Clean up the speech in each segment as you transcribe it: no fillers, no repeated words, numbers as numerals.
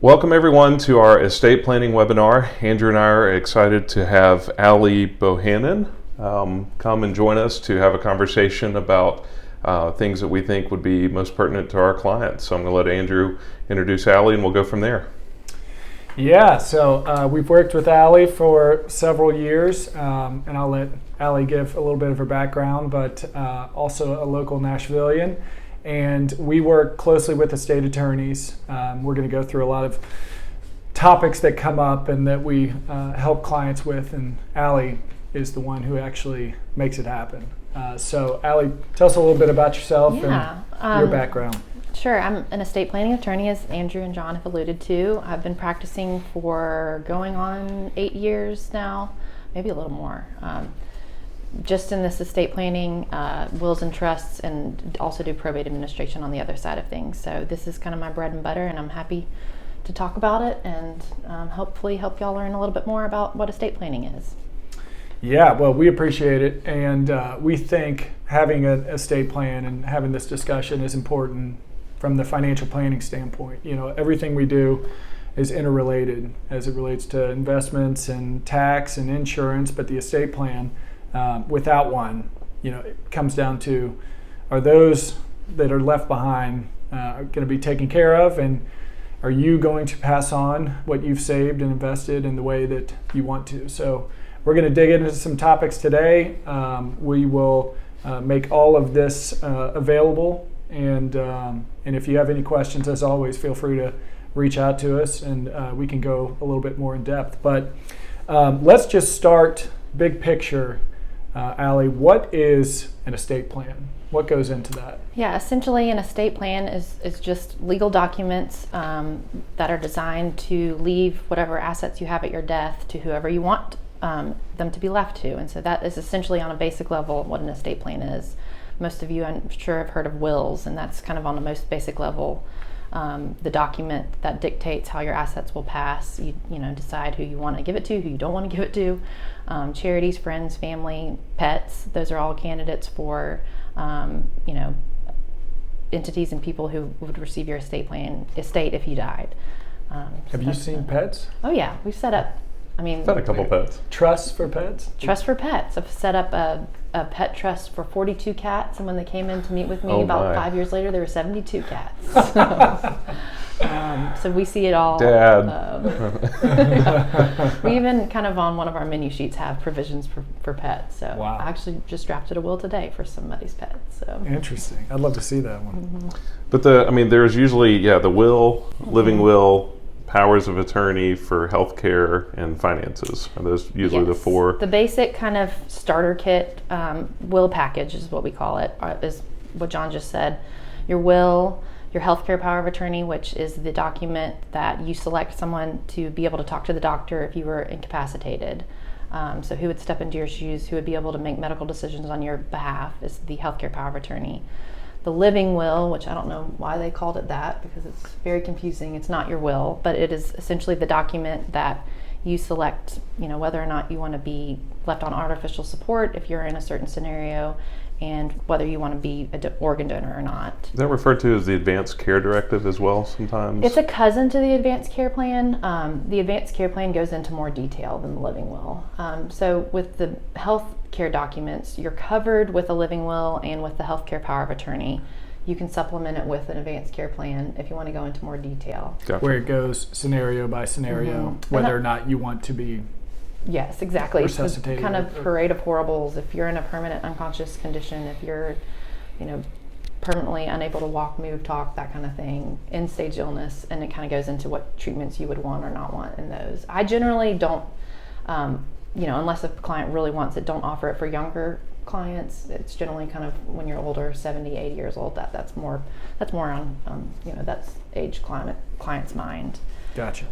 Welcome everyone to our estate planning webinar. Andrew and I are excited to have Allie Bohannon come and join us to have a conversation about things that we think would be most pertinent to our clients. So I'm going to let Andrew introduce Allie and we'll go from there. Yeah, so we've worked with Allie for several years, and I'll let Allie give a little bit of her background, but also a local Nashvilleian. And we work closely with estate attorneys. We're going to go through a lot of topics that come up and that we help clients with, and Allie is the one who actually makes it happen. So Allie, tell us a little bit about yourself and your background. Sure, I'm an estate planning attorney, as Andrew and John have alluded to. I've been practicing for going on 8 years now, maybe a little more. Just in this estate planning, wills and trusts, and also do probate administration on the other side of things. So this is kind of my bread and butter, and I'm happy to talk about it and hopefully help y'all learn a little bit more about what estate planning is. Yeah, well, we appreciate it, and we think having an estate plan and having this discussion is important from the financial planning standpoint. You know, everything we do is interrelated as it relates to investments and tax and insurance, but the estate plan, without one, you know, it comes down to, are those that are left behind going to be taken care of, and are you going to pass on what you've saved and invested in the way that you want to? So we're going to dig into some topics today. We will make all of this available, and if you have any questions, as always, feel free to reach out to us, and we can go a little bit more in depth. But let's just start big picture. Allie, what is an estate plan? What goes into that? Yeah, essentially an estate plan is just legal documents that are designed to leave whatever assets you have at your death to whoever you want them to be left to. And so that is essentially on a basic level what an estate plan is. Most of you, I'm sure, have heard of wills, and that's kind of on the most basic level. The document that dictates how your assets will pass. You decide who you want to give it to, who you don't want to give it to. Charities, friends, family, pets, those are all candidates for entities and people who would receive your estate if you died. Have you seen pets? Oh yeah, we've set up. I've had a couple pets. Trusts for pets? Trust for pets. I've set up a pet trust for 42 cats, and when they came in to meet with me about 5 years later, there were 72 cats. So we see it all. Dad. We even kind of on one of our menu sheets have provisions for pets. So wow. I actually just drafted a will today for somebody's pet. So interesting. I'd love to see that one. Mm-hmm. But there's usually the will, living will, powers of attorney for healthcare and finances. Are those usually the four? The basic kind of starter kit will package is what we call it, is what John just said. Your will, your healthcare power of attorney, which is the document that you select someone to be able to talk to the doctor if you were incapacitated. So who would step into your shoes, who would be able to make medical decisions on your behalf, is the healthcare power of attorney. The living will, which I don't know why they called it that because it's very confusing. It's not your will, but it is essentially the document that you select, whether or not you want to be left on artificial support if you're in a certain scenario, and whether you want to be an organ donor or not. Is that referred to as the Advanced Care Directive as well sometimes? It's a cousin to the Advanced Care Plan. The Advanced Care Plan goes into more detail than the living will. So with the health care documents, you're covered with a living will and with the healthcare power of attorney. You can supplement it with an Advanced Care Plan if you want to go into more detail. Gotcha. Where it goes scenario by scenario, whether or not you want to be. Yes, exactly. It's resuscitated. Kind of parade of horribles. If you're in a permanent unconscious condition, if you're, permanently unable to walk, move, talk, that kind of thing, end stage illness, and it kind of goes into what treatments you would want or not want in those. I generally don't, unless a client really wants it, don't offer it for younger clients. It's generally kind of when you're older, 70, 80 years old, that's more on, that's age client's mind. Gotcha.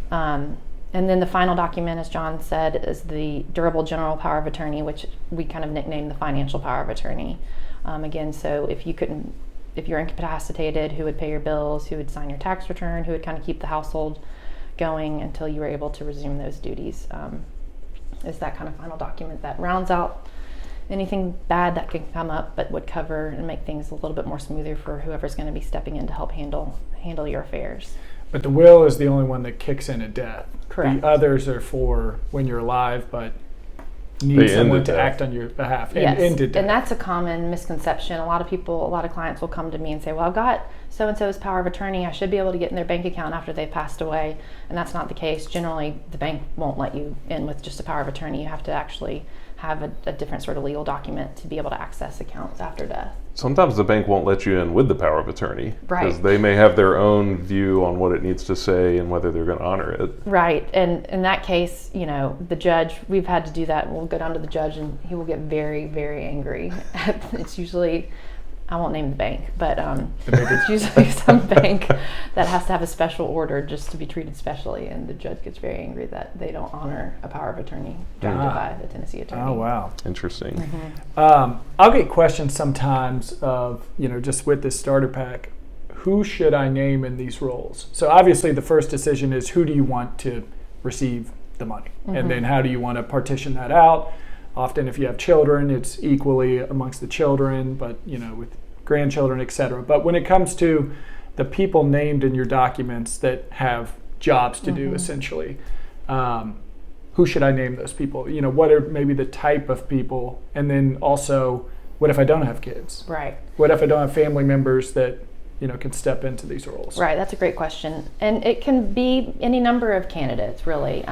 And then the final document, as John said, is the durable general power of attorney, which we kind of nicknamed the financial power of attorney. Again, so if you're incapacitated, who would pay your bills, who would sign your tax return, who would kind of keep the household going until you were able to resume those duties, is that kind of final document that rounds out anything bad that can come up, but would cover and make things a little bit more smoother for whoever's going to be stepping in to help handle your affairs. But the will is the only one that kicks in at death. Correct. The others are for when you're alive, but need They end someone at to death. act on your behalf. Yes, And to death. and that's a common misconception. A lot of clients will come to me and say, well, I've got so-and-so's power of attorney. I should be able to get in their bank account after they've passed away. And that's not the case. Generally, the bank won't let you in with just a power of attorney. You have to actually have a different sort of legal document to be able to access accounts after death. Sometimes the bank won't let you in with the power of attorney. Right. Because they may have their own view on what it needs to say and whether they're going to honor it. Right, and in that case, the judge, we've had to do that. We'll go down to the judge and he will get very, very angry. It's usually, I won't name the bank, but it's usually some bank that has to have a special order just to be treated specially, and the judge gets very angry that they don't honor a power of attorney drafted by the Tennessee attorney. Oh, wow. Interesting. I'll get questions sometimes of, just with this starter pack, who should I name in these roles? So obviously the first decision is who do you want to receive the money? And then how do you want to partition that out? Often if you have children, it's equally amongst the children, but with grandchildren, etc. But when it comes to the people named in your documents that have jobs to do essentially, who should I name those people? What are maybe the type of people? And then also, what if I don't have kids? Right. What if I don't have family members that can step into these roles? Right, that's a great question. And it can be any number of candidates, really.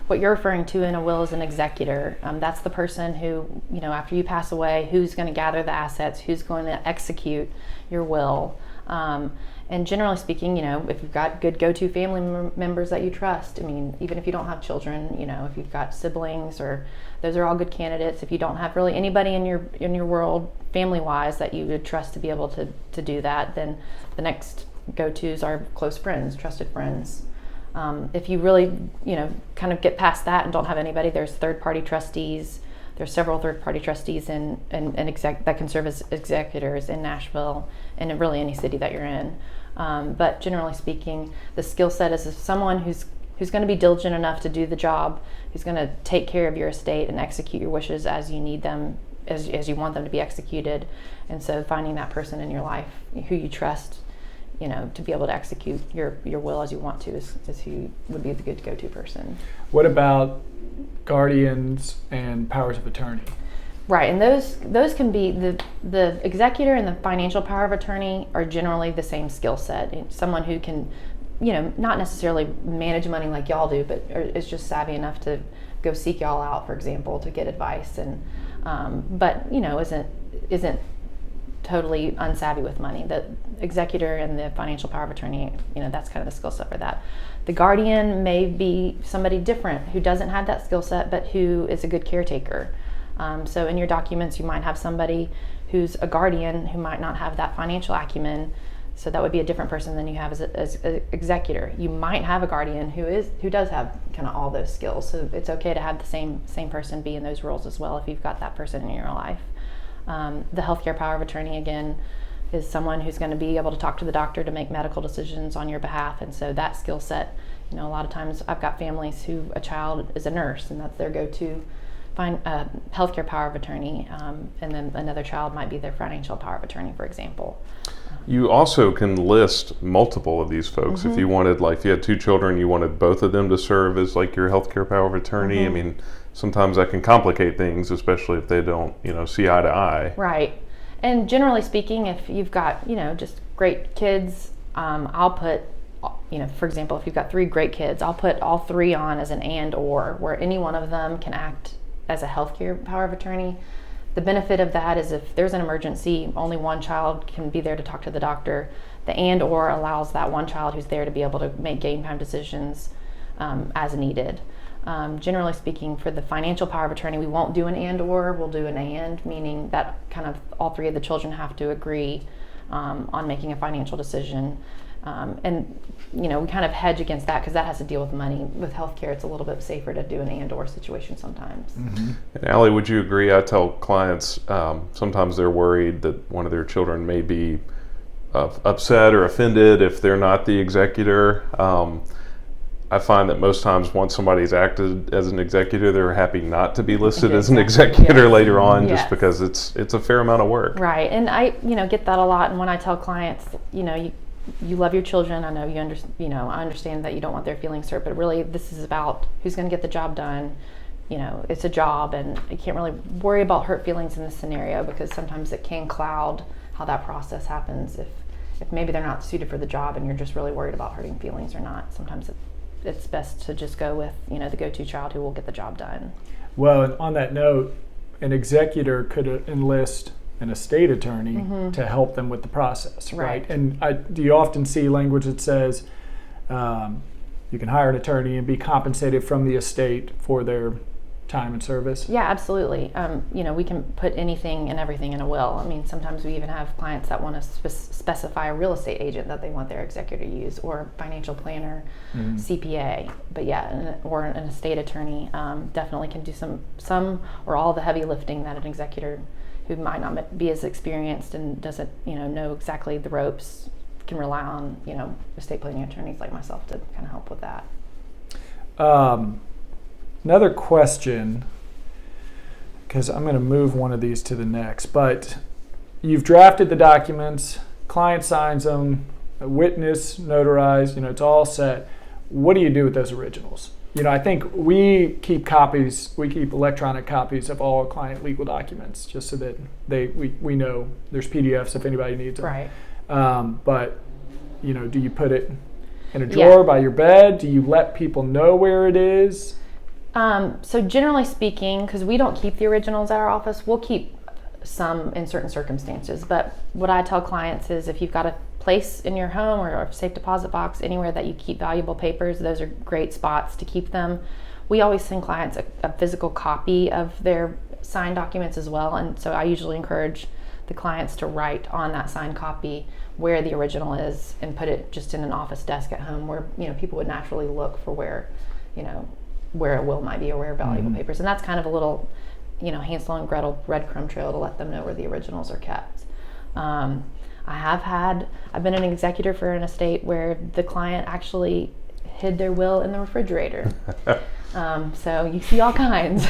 What you're referring to in a will is an executor. That's the person who, after you pass away, who's going to gather the assets, who's going to execute your will. And generally speaking, if you've got good go-to family members that you trust, even if you don't have children, if you've got siblings, or those are all good candidates. If you don't have really anybody in your world, family-wise, that you would trust to be able to do that, then the next go-tos are close friends, trusted friends. If you really, kind of get past that and don't have anybody, there's third-party trustees. There's several third-party trustees that can serve as executors in Nashville and in really any city that you're in. But generally speaking, the skill set is someone who's going to be diligent enough to do the job, who's going to take care of your estate and execute your wishes as you need them, as you want them to be executed. And so finding that person in your life who you trust, to be able to execute your will as you want to is who would be the good go-to person. What about guardians and powers of attorney? Right, and those can be the executor and the financial power of attorney are generally the same skill set. Someone who can, not necessarily manage money like y'all do, but is just savvy enough to go seek y'all out, for example, to get advice, and but isn't totally unsavvy with money. The executor and the financial power of attorney, that's kind of the skill set for that. The guardian may be somebody different who doesn't have that skill set, but who is a good caretaker. So in your documents, you might have somebody who's a guardian who might not have that financial acumen. So that would be a different person than you have as an executor. You might have a guardian who does have kind of all those skills. So it's okay to have the same person be in those roles as well if you've got that person in your life. The healthcare power of attorney, again, is someone who's going to be able to talk to the doctor to make medical decisions on your behalf. And so that skill set, a lot of times I've got families who a child is a nurse and that's their go-to healthcare power of attorney, and then another child might be their financial power of attorney, for example. You also can list multiple of these folks. If you wanted, if you had two children, you wanted both of them to serve as your healthcare power of attorney. Sometimes that can complicate things, especially if they don't, see eye to eye. Right. And generally speaking, if you've got, just great kids, I'll put, for example, if you've got 3 great kids, I'll put all 3 on as an and or, where any one of them can act as a healthcare power of attorney. The benefit of that is if there's an emergency, only one child can be there to talk to the doctor. The and or allows that one child who's there to be able to make game time decisions as needed. Generally speaking, for the financial power of attorney, we won't do an and or, we'll do an and, meaning that kind of all 3 of the children have to agree on making a financial decision. And we kind of hedge against that because that has to deal with money. With healthcare, it's a little bit safer to do an and or situation sometimes. And Allie, would you agree? I tell clients sometimes they're worried that one of their children may be upset or offended if they're not the executor. I find that most times once somebody's acted as an executor, they're happy not to be listed as an executor later on, just because it's a fair amount of work. Right, and I get that a lot. And when I tell clients, you love your children. I know I understand that you don't want their feelings hurt, but really this is about who's going to get the job done. It's a job, and you can't really worry about hurt feelings in this scenario, because sometimes it can cloud how that process happens. If maybe they're not suited for the job and you're just really worried about hurting feelings or not, sometimes it's best to just go with, the go-to child who will get the job done. Well, and on that note, an executor could enlist an estate attorney to help them with the process, right? And do you often see language that says you can hire an attorney and be compensated from the estate for their time and service? Yeah, absolutely. We can put anything and everything in a will. I mean, sometimes we even have clients that want to specify a real estate agent that they want their executor to use, or financial planner, CPA. But yeah, or an estate attorney definitely can do some or all the heavy lifting that an executor who might not be as experienced and doesn't know exactly the ropes can rely on estate planning attorneys like myself to kind of help with that. Another question, because I'm going to move one of these to the next, but you've drafted the documents, client signs them, a witness notarized, it's all set. What do you do with those originals? I think we keep electronic copies of all client legal documents, just so that we know there's PDFs if anybody needs them. Right. But do you put it in a drawer by your bed? Do you let people know where it is? So generally speaking, because we don't keep the originals at our office, we'll keep some in certain circumstances. But what I tell clients is, if you've got a place in your home or a safe deposit box, anywhere that you keep valuable papers, those are great spots to keep them. We always send clients a physical copy of their signed documents as well. And so I usually encourage the clients to write on that signed copy where the original is and put it just in an office desk at home, where people would naturally look for where a will might be, or where valuable papers. And that's kind of a little, Hansel and Gretel breadcrumb trail to let them know where the originals are kept. I've been an executor for an estate where the client actually hid their will in the refrigerator. So you see all kinds,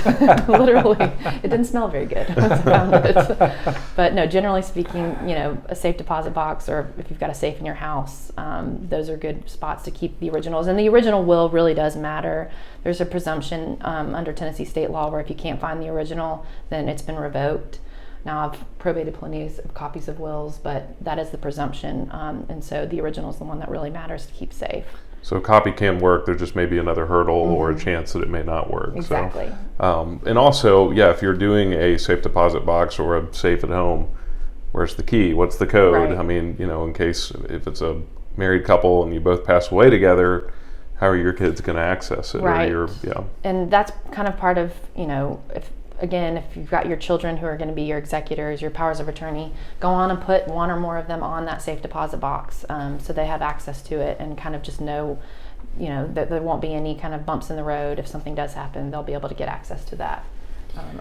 literally. It didn't smell very good once I found it. But no, generally speaking, a safe deposit box, or if you've got a safe in your house, those are good spots to keep the originals. And the original will really does matter. There's a presumption under Tennessee state law where if you can't find the original, then it's been revoked. Now, I've probated plenty of copies of wills, but that is the presumption. And so the original is the one that really matters to keep safe. So a copy can work. There just may be another hurdle or a chance that it may not work. Exactly. So, and also, if you're doing a safe deposit box or a safe at home, where's the key? What's the code? Right. I mean, in case if it's a married couple and you both pass away together, how are your kids going to access it? Right. Or And that's kind of part of, if you've got your children who are going to be your executors, your powers of attorney, go on and put one or more of them on that safe deposit box, so they have access to it and kind of just know, that there won't be any kind of bumps in the road. If something does happen, they'll be able to get access to that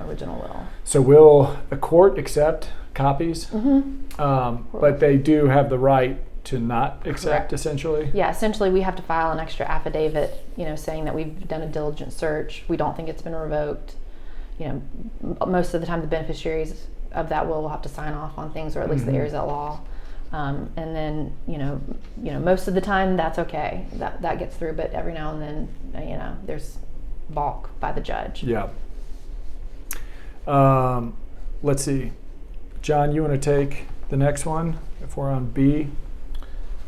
original will. So will a court accept copies? But they do have the right to not accept. Correct. Essentially? Yeah, essentially we have to file an extra affidavit, saying that we've done a diligent search. We don't think it's been revoked. Most of the time the beneficiaries of that will have to sign off on things, or at least the heirs at law. And then, most of the time that's okay. That gets through, but every now and then, there's balk by the judge. Yeah. Let's see. John, you want to take the next one if we're on B?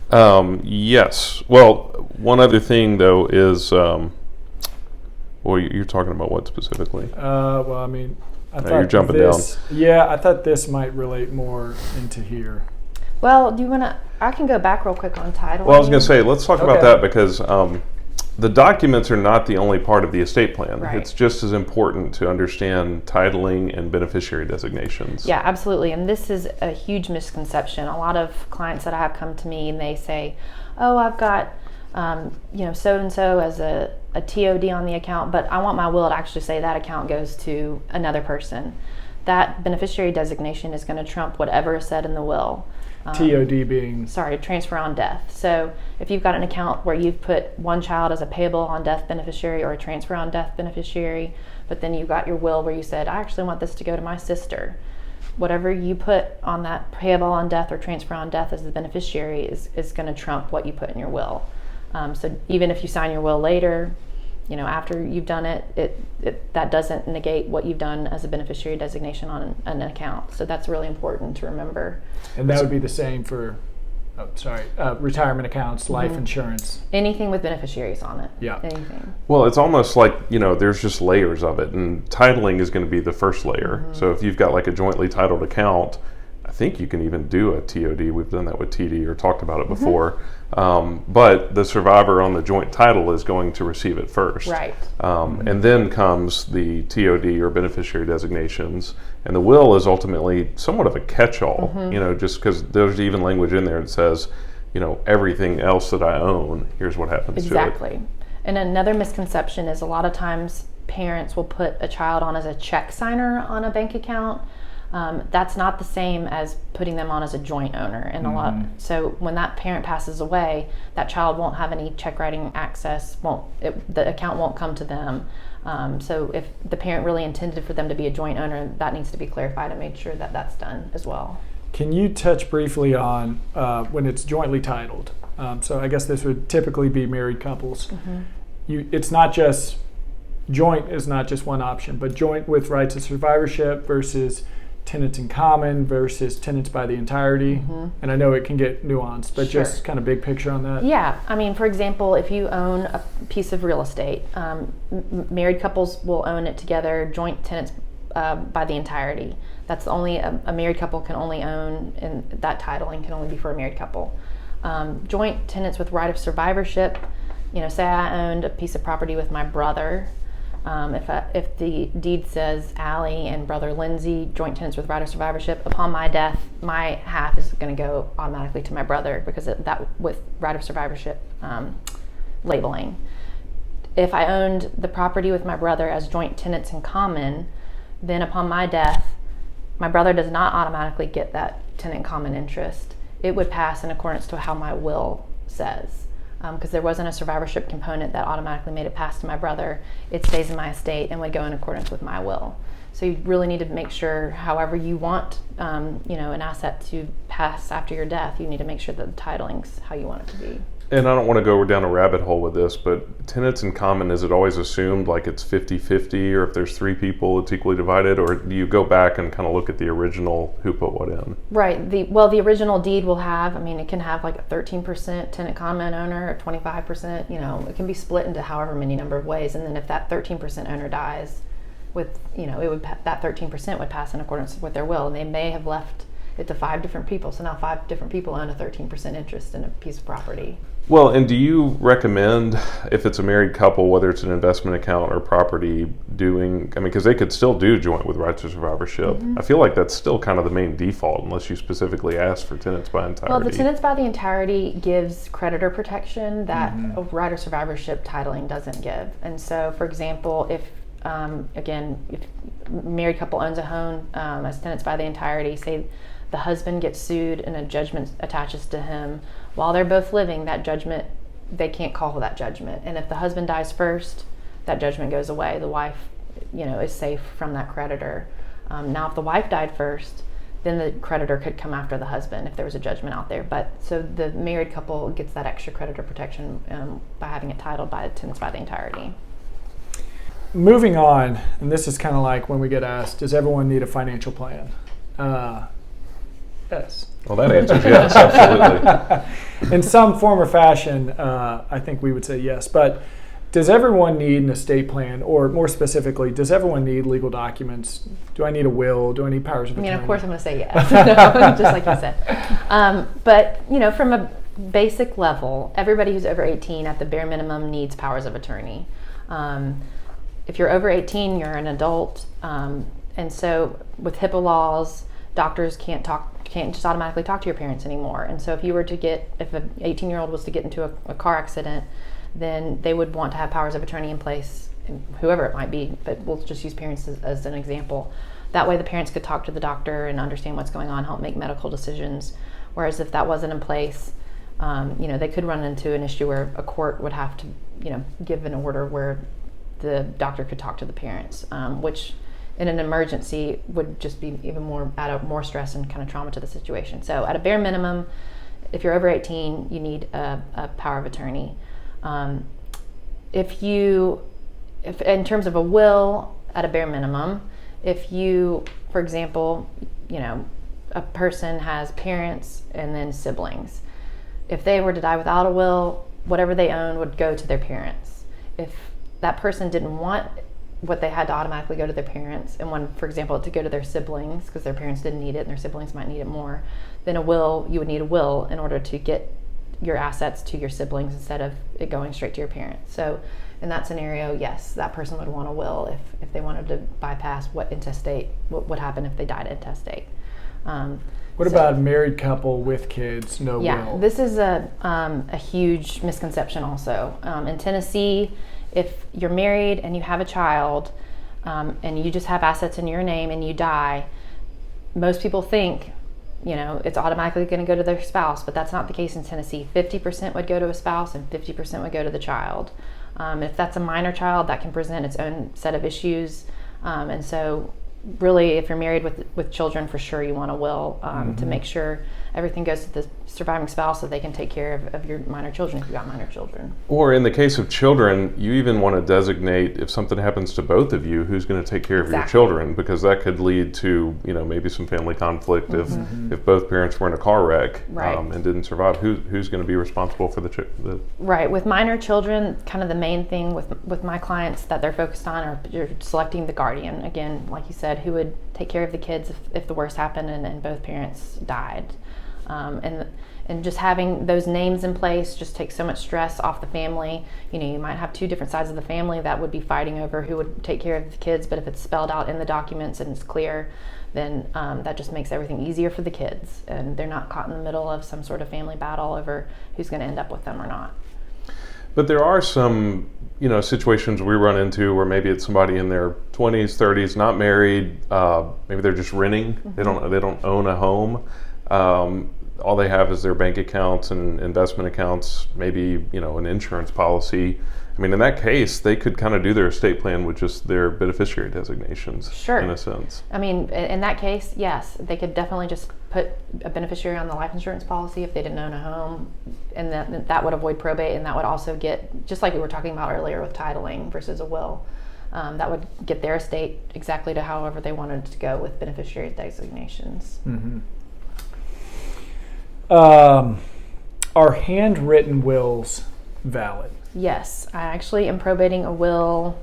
Yes. Well, one other thing though is, you're talking about what specifically? I thought you're jumping down. Yeah, I thought this might relate more into here. Well, do you want to? I can go back real quick on title. Well, I was going to say, let's talk about that, because the documents are not the only part of the estate plan. Right. It's just as important to understand titling and beneficiary designations. Yeah, absolutely. And this is a huge misconception. A lot of clients that I have come to me and they say, "Oh, I've got so-and-so as a TOD on the account, but I want my will to actually say that account goes to another person." That beneficiary designation is going to trump whatever is said in the will. TOD being? Transfer on death. So if you've got an account where you've put one child as a payable on death beneficiary or a transfer on death beneficiary, but then you've got your will where you said, "I actually want this to go to my sister," whatever you put on that payable on death or transfer on death as the beneficiary is going to trump what you put in your will. So even if you sign your will later, after you've done it, that doesn't negate what you've done as a beneficiary designation on an account. So that's really important to remember. And that would be the same for, retirement accounts, life insurance. Anything with beneficiaries on it. Yeah. Anything. Well, it's almost like, there's just layers of it, and titling is going to be the first layer. So if you've got like a jointly titled account, I think you can even do a TOD. We've done that with TD or talked about it before. But the survivor on the joint title is going to receive it first. Right. And then comes the TOD or beneficiary designations. And the will is ultimately somewhat of a catch-all, just because there's even language in there that says, everything else that I own, here's what happens to it. Exactly. And another misconception is a lot of times parents will put a child on as a check signer on a bank account. That's not the same as putting them on as a joint owner. And so when that parent passes away, that child won't have any check writing access. The account won't come to them. So if the parent really intended for them to be a joint owner, that needs to be clarified and made sure that that's done as well. Can you touch briefly on when it's jointly titled? So I guess this would typically be married couples. It's not just joint is not just one option, but joint with rights of survivorship versus tenants in common versus tenants by the entirety. And I know it can get nuanced, but just kind of big picture on that. Yeah, I mean, for example, if you own a piece of real estate, married couples will own it together, joint tenants by the entirety. That's the only, a married couple can only own, and that titling can only be for a married couple. Joint tenants with right of survivorship, say I owned a piece of property with my brother. If the deed says Allie and brother Lindsay, joint tenants with right of survivorship, upon my death, my half is going to go automatically to my brother because that with right of survivorship labeling. If I owned the property with my brother as joint tenants in common, then upon my death, my brother does not automatically get that tenant in common interest. It would pass in accordance to how my will says. Because there wasn't a survivorship component that automatically made it pass to my brother. It stays in my estate and would go in accordance with my will. So you really need to make sure, however you want, an asset to pass after your death, you need to make sure that the titling's how you want it to be. And I don't want to go down a rabbit hole with this, but tenants in common, is it always assumed like it's 50-50, or if there's three people, it's equally divided, or do you go back and kind of look at the original who put what in? Right. The original deed will have, it can have like a 13% tenant common owner, or 25%, it can be split into however many number of ways. And then if that 13% owner dies with, that 13% would pass in accordance with their will. And they may have left it to 5 different people. So now 5 different people own a 13% interest in a piece of property. Well, and do you recommend, if it's a married couple, whether it's an investment account or property, because they could still do joint with rights of survivorship. I feel like that's still kind of the main default unless you specifically ask for tenants by entirety. Well, the tenants by the entirety gives creditor protection that a right of survivorship titling doesn't give. And so, for example, if if a married couple owns a home as tenants by the entirety, say the husband gets sued and a judgment attaches to him while they're both living, that judgment, they can't call that judgment. And if the husband dies first, that judgment goes away. The wife, is safe from that creditor. Now, if the wife died first, then the creditor could come after the husband if there was a judgment out there. But so the married couple gets that extra creditor protection by having it titled by tenants by the entirety. Moving on, and this is kind of like when we get asked, does everyone need a financial plan? Yes. Well, that answers yes, absolutely. In some form or fashion, I think we would say yes. But does everyone need an estate plan, or more specifically, does everyone need legal documents? Do I need a will? Do I need powers of attorney? Of course I'm going to say yes, just like you said. But, from a basic level, everybody who's over 18 at the bare minimum needs powers of attorney. If you're over 18, you're an adult. And so with HIPAA laws, doctors can't just automatically talk to your parents anymore. And so if an 18-year-old was to get into a car accident, then they would want to have powers of attorney in place, whoever it might be, but we'll just use parents as an example. That way the parents could talk to the doctor and understand what's going on, help make medical decisions. Whereas if that wasn't in place, they could run into an issue where a court would have to, give an order where the doctor could talk to the parents, which in an emergency would just be even more, add more stress and kind of trauma to the situation. So at a bare minimum, if you're over 18, you need a power of attorney. If in terms of a will, at a bare minimum, if you, for example, a person has parents and then siblings, if they were to die without a will, whatever they own would go to their parents. If that person didn't want what they had to automatically go to their parents and wanted, for example, to go to their siblings because their parents didn't need it and their siblings might need it more, then you would need a will in order to get your assets to your siblings instead of it going straight to your parents. So in that scenario, yes, that person would want a will if they wanted to bypass what would happen if they died intestate. What about a married couple with kids, no will? Yeah, this is a huge misconception also. In Tennessee, if you're married and you have a child and you just have assets in your name and you die, most people think, it's automatically going to go to their spouse, but that's not the case in Tennessee. 50% would go to a spouse and 50% would go to the child. If that's a minor child, that can present its own set of issues. And so really, if you're married with children, for sure you want a will to make sure everything goes to the surviving spouse so they can take care of your minor children if you've got minor children. Or in the case of children, you even want to designate, if something happens to both of you, who's going to take care of your children, because that could lead to maybe some family conflict if both parents were in a car wreck and didn't survive. Who's going to be responsible for the Right. With minor children, kind of the main thing with my clients that they're focused on are you're selecting the guardian. Again, like you said, who would take care of the kids if the worst happened and both parents died. And just having those names in place just takes so much stress off the family. You might have two different sides of the family that would be fighting over who would take care of the kids, but if it's spelled out in the documents and it's clear, then that just makes everything easier for the kids, and they're not caught in the middle of some sort of family battle over who's going to end up with them or not. But there are some situations we run into where maybe it's somebody in their 20s, 30s, not married, maybe they're just renting. They don't own a home. All they have is their bank accounts and investment accounts, maybe an insurance policy. I mean, in that case, they could kind of do their estate plan with just their beneficiary designations, sure, in a sense. I mean, in that case, yes, they could definitely just put a beneficiary on the life insurance policy if they didn't own a home, and that would avoid probate, and that would also get, just like we were talking about earlier with titling versus a will, that would get their estate exactly to however they wanted to go with beneficiary designations. Mm-hmm. Are handwritten wills valid? Yes, I actually am probating a will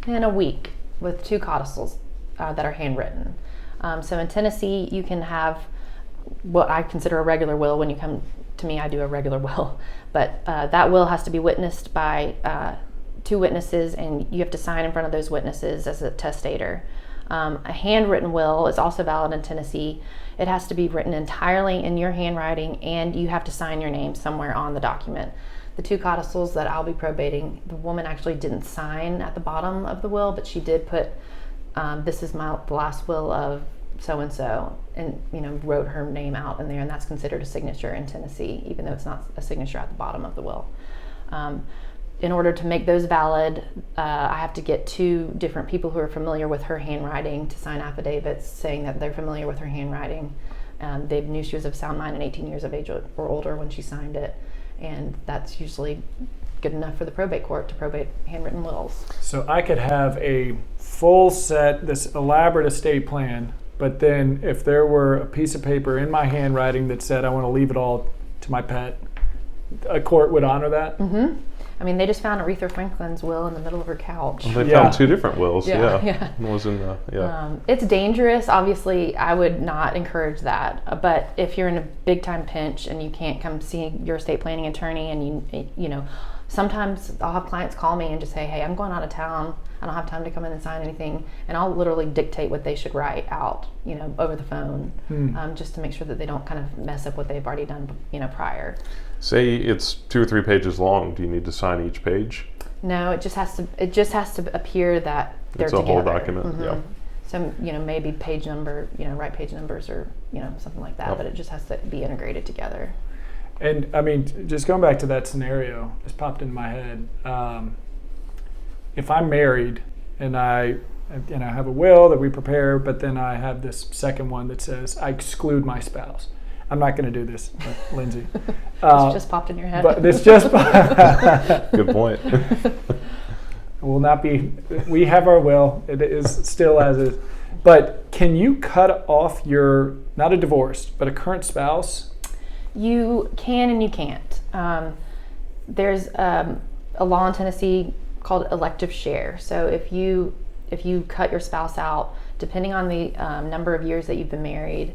in a week with 2 codicils that are handwritten. So in Tennessee, you can have what I consider a regular will. When you come to me, I do a regular will, but that will has to be witnessed by 2 witnesses, and you have to sign in front of those witnesses as a testator. A handwritten will is also valid in Tennessee. It has to be written entirely in your handwriting, and you have to sign your name somewhere on the document. The 2 codicils that I'll be probating, the woman actually didn't sign at the bottom of the will, but she did put, this is the last will of so-and-so, and wrote her name out in there, and that's considered a signature in Tennessee, even though it's not a signature at the bottom of the will. In order to make those valid, I have to get 2 different people who are familiar with her handwriting to sign affidavits saying that they're familiar with her handwriting. They knew she was of sound mind and 18 years of age or older when she signed it, and that's usually good enough for the probate court to probate handwritten wills. So I could have a full set, this elaborate estate plan, but then if there were a piece of paper in my handwriting that said I want to leave it all to my pet, a court would honor that? Mm-hmm. I mean, they just found Aretha Franklin's will in the middle of her couch. Well, they found 2 different wills. Yeah. One was in the, it's dangerous. Obviously, I would not encourage that. But if you're in a big time pinch and you can't come see your estate planning attorney, and sometimes I'll have clients call me and just say, hey, I'm going out of town. I don't have time to come in and sign anything. And I'll literally dictate what they should write out, over the phone, just to make sure that they don't kind of mess up what they've already done, prior. Say it's 2 or 3 pages long. Do you need to sign each page? No, it just has to appear that they're it's a together. whole document. Mm-hmm. Yeah. So maybe page number, write page numbers or something like that. Yep. But it just has to be integrated together. And I mean, just going back to that scenario, just popped in my head. If I'm married and I and I have a will that we prepare, but then I have this second one that says I exclude my spouse. I'm not going to do this, Lindsay. This just popped in your head. But it's just Good point. will not be. We have our will. It is still as is. But can you cut off your, not a divorced, but a current spouse? You can and you can't. There's a law in Tennessee called elective share. So if you cut your spouse out, depending on the number of years that you've been married,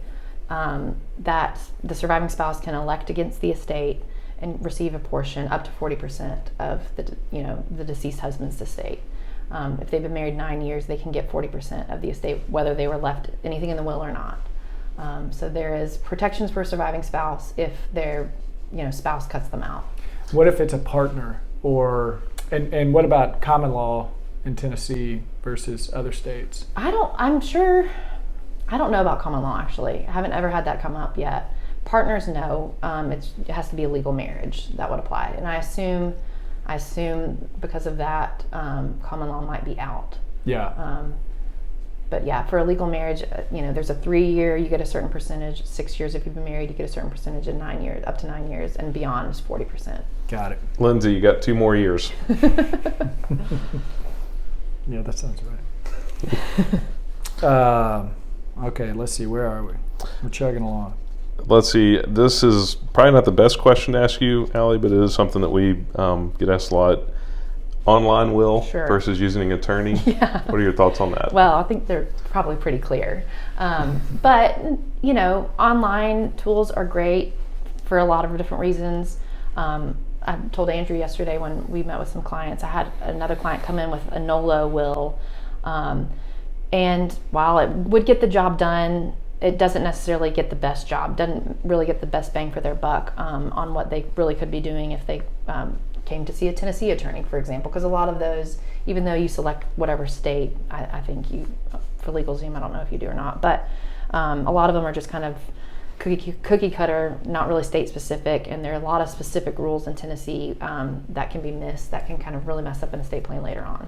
that the surviving spouse can elect against the estate and receive a portion up to 40% of the deceased husband's estate. If they've been married 9 years, they can get 40% of the estate, whether they were left anything in the will or not. So there is protections for a surviving spouse if their spouse cuts them out. What if it's a partner, and what about common law in Tennessee versus other states? I don't know about common law, actually. I haven't ever had that come up yet. Partners, no. It has to be a legal marriage that would apply. And I assume because of that, common law might be out. Yeah. But yeah, for a legal marriage, there's a 3-year, you get a certain percentage. 6 years if you've been married, you get a certain percentage. And 9 years, up to 9 years, and beyond is 40%. Got it. Lindsay, you got 2 more years. Yeah, that sounds right. Okay, let's see. Where are we? We're chugging along. Let's see. This is probably not the best question to ask you, Allie, but it is something that we get asked a lot. Online will versus using an attorney. Yeah. What are your thoughts on that? Well, I think they're probably pretty clear. But, online tools are great for a lot of different reasons. I told Andrew yesterday when we met with some clients, I had another client come in with a NOLO will. And while it would get the job done, it doesn't necessarily get the best job, doesn't really get the best bang for their buck on what they really could be doing if they came to see a Tennessee attorney, for example. Because a lot of those, even though you select whatever state, I think for LegalZoom, I don't know if you do or not, but a lot of them are just kind of cookie cutter, not really state specific, and there are a lot of specific rules in Tennessee that can be missed, that can kind of really mess up an estate plan later on.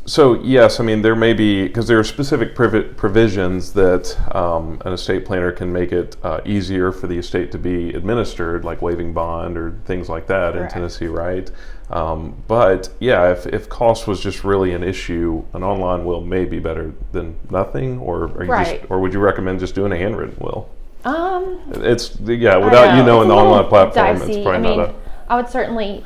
So yes, I mean there may be, because there are specific provisions that an estate planner can make it easier for the estate to be administered, like waiving bond or things like that. Correct. In Tennessee, right? But yeah, if cost was just really an issue, an online will may be better than nothing, or or would you recommend just doing a handwritten will? It's without knowing the online platform, dicey. It's probably not a. I would certainly,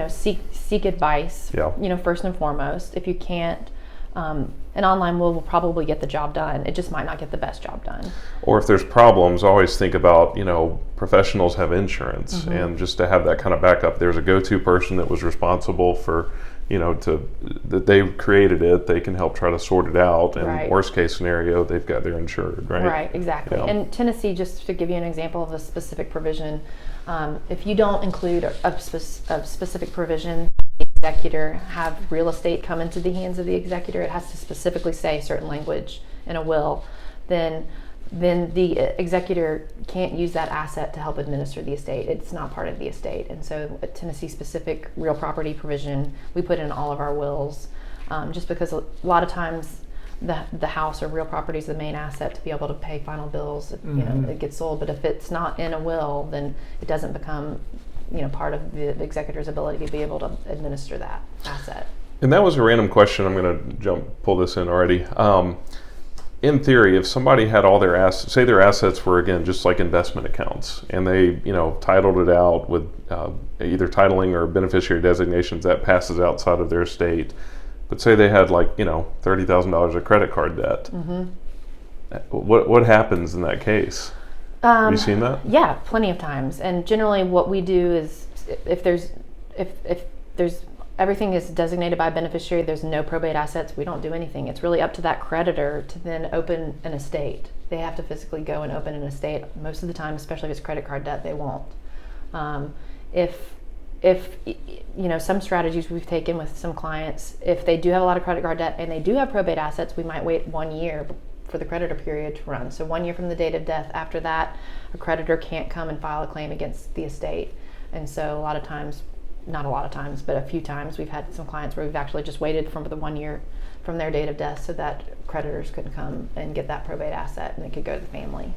seek advice. Yeah. First and foremost. If you can't, an online will probably get the job done. It just might not get the best job done. Or if there's problems, always think about, professionals have insurance, mm-hmm. and just to have that kind of backup. There's a go-to person that was responsible for, that they created it. They can help try to sort it out. And right. Worst case scenario, they're insured, right? Right, exactly. Yeah. And Tennessee, just to give you an example of a specific provision, if you don't include a specific provision, the executor have real estate come into the hands of the executor, it has to specifically say certain language in a will, then the executor can't use that asset to help administer the estate. It's not part of the estate. And so a Tennessee specific real property provision we put in all of our wills, just because a lot of times the house or real property is the main asset to be able to pay final bills. Mm-hmm. It gets sold, but if it's not in a will, then it doesn't become part of the executor's ability to be able to administer that asset. And that was a random question. I'm going to pull this in already. In theory, if somebody had all their assets, say their assets were, again, just like investment accounts, and they, titled it out with either titling or beneficiary designations, that passes outside of their estate. But say they had $30,000 of credit card debt. Mm-hmm. What happens in that case? Have you seen that? Yeah, plenty of times. And generally, what we do is, if there's everything is designated by a beneficiary, there's no probate assets, we don't do anything. It's really up to that creditor to then open an estate. They have to physically go and open an estate. Most of the time, especially if it's credit card debt, they won't. If some strategies we've taken with some clients, if they do have a lot of credit card debt and they do have probate assets, we might wait 1 year for the creditor period to run. So 1 year from the date of death. After that, a creditor can't come and file a claim against the estate. And so a lot of times not a lot of times, but a few times we've had some clients where we've actually just waited from the 1 year from their date of death so that creditors could come and get that probate asset and it could go to the family.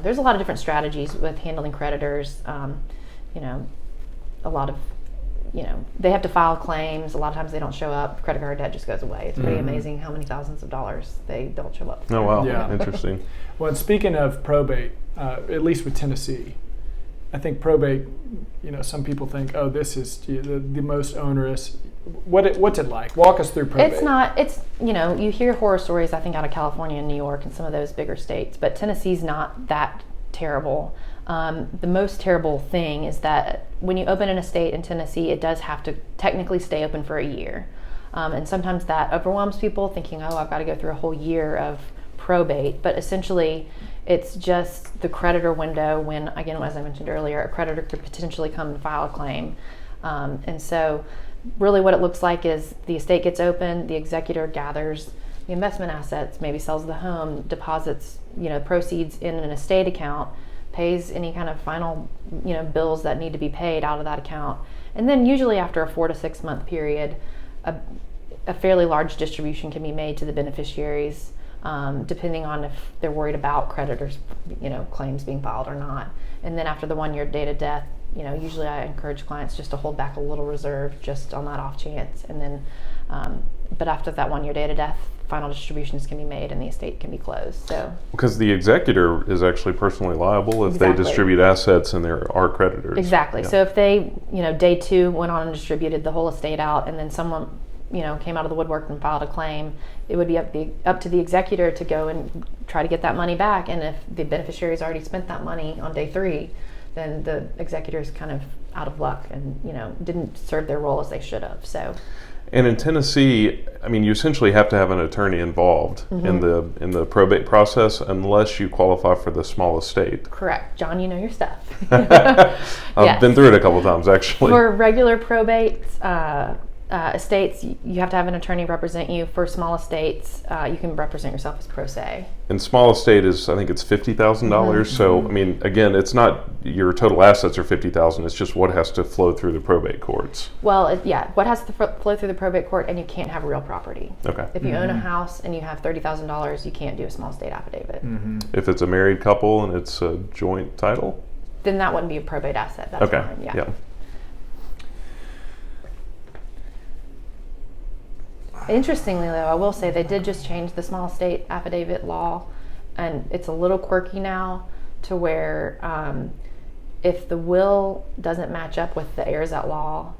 There's a lot of different strategies with handling creditors. A lot of, they have to file claims. A lot of times they don't show up. Credit card debt just goes away. It's pretty amazing how many thousands of dollars they don't show up. Oh, wow. Yeah. Interesting. Well, and speaking of probate, at least with Tennessee, I think probate, some people think, oh, this is the most onerous. What's it like? Walk us through probate. It's not, you hear horror stories, I think, out of California and New York and some of those bigger states, but Tennessee's not that terrible. The most terrible thing is that when you open an estate in Tennessee, it does have to technically stay open for a year. And sometimes that overwhelms people thinking, oh, I've got to go through a whole year of probate. But essentially, it's just the creditor window when, again, as I mentioned earlier, a creditor could potentially come and file a claim. And so really what it looks like is the estate gets open, the executor gathers the investment assets, maybe sells the home, deposits, proceeds in an estate account, pays any kind of final, bills that need to be paid out of that account. And then usually after a 4 to 6 month period, a fairly large distribution can be made to the beneficiaries, depending on if they're worried about creditors, claims being filed or not. And then after the 1 year date of death, usually I encourage clients just to hold back a little reserve just on that off chance. And then, but after that 1 year date of death, final distributions can be made and the estate can be closed. So Because the executor is actually personally liable if they distribute assets and there are creditors. Exactly. Yeah. So if they, day 2 went on and distributed the whole estate out, and then someone, came out of the woodwork and filed a claim, it would be up to the executor to go and try to get that money back. And if the beneficiary's already spent that money on day 3, then the executor's kind of out of luck and didn't serve their role as they should have. So. And in Tennessee, you essentially have to have an attorney involved in the probate process unless you qualify for the small estate. Correct. John, you know your stuff. I've been through it a couple of times, actually. For regular probate estates, you have to have an attorney represent you. For small estates, you can represent yourself as pro se. And small estate is, I think it's $50,000. So, again, it's not your total assets are $50,000. It's just what has to flow through the probate courts. Well, what has to flow through the probate court, and you can't have real property. Okay. If you own a house and you have $30,000, you can't do a small estate affidavit. If it's a married couple and it's a joint title? Then that wouldn't be a probate asset. That's fine. Yeah. Interestingly, though, I will say they did just change the small estate affidavit law, and it's a little quirky now to where if the will doesn't match up with the heirs at law,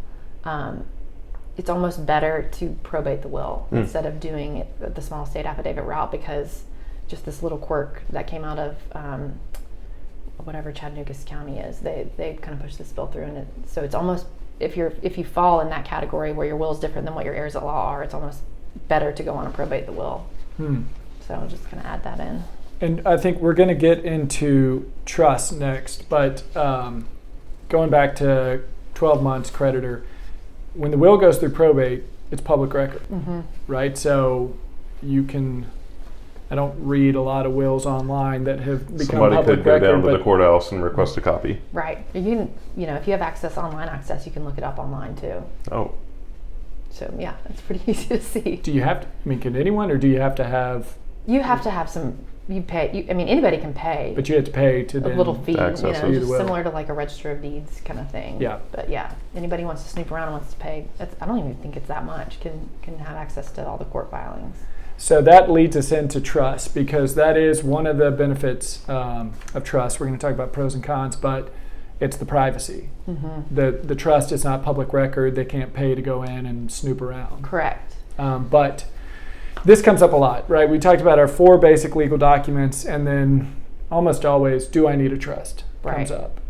it's almost better to probate the will instead of doing it the small estate affidavit route, because just this little quirk that came out of whatever Chattanooga County is, they kind of pushed this bill through, and so it's almost, if you fall in that category where your will is different than what your heirs at law are, it's almost better to go on and probate the will. So I'm just going to add that in. And I think we're going to get into trust next, but going back to 12 months creditor, when the will goes through probate, it's public record, right? So you can, I don't read a lot of wills online that have become Somebody public could go record, down to the courthouse and request a copy. Right. You can, if you have online access, you can look it up online too. Oh. So yeah, it's pretty easy to see. Do you have to, can anyone, or do you have to have? You have to have some, anybody can pay. But you have to pay to a then little fee, access just similar to like a register of deeds kind of thing. Yeah. But yeah, anybody wants to snoop around and wants to pay, I don't even think it's that much, can have access to all the court filings. So that leads us into trust, because that is one of the benefits of trust. We're going to talk about pros and cons, but it's the privacy. The trust is not public record. They can't pay to go in and snoop around. Correct. But this comes up a lot, right? We talked about our 4 basic legal documents, and then almost always, do I need a trust? Comes up.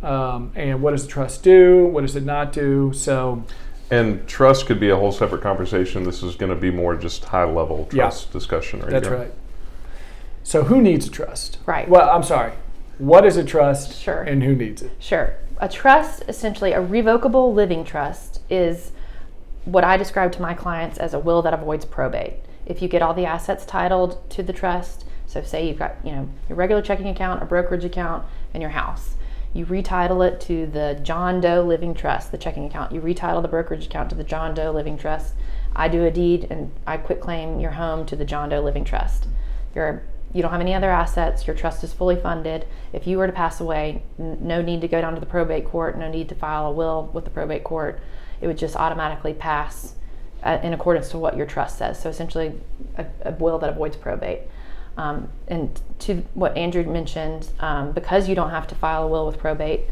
And what does a trust do? What does it not do? So. And trust could be a whole separate conversation. This is going to be more just high-level trust discussion right That's here. right. So who needs a trust? Right. Well, I'm sorry. What is a trust? Sure. And who needs it? Sure. A trust, essentially a revocable living trust, is what I describe to my clients as a will that avoids probate. If you get all the assets titled to the trust, so say you've got your regular checking account, a brokerage account, and your house. You retitle it to the John Doe Living Trust, the checking account. You retitle the brokerage account to the John Doe Living Trust. I do a deed and I quit claim your home to the John Doe Living Trust. You don't have any other assets. Your trust is fully funded. If you were to pass away, no need to go down to the probate court, no need to file a will with the probate court. It would just automatically pass in accordance to what your trust says. So essentially a will that avoids probate. And to what Andrew mentioned, because you don't have to file a will with probate,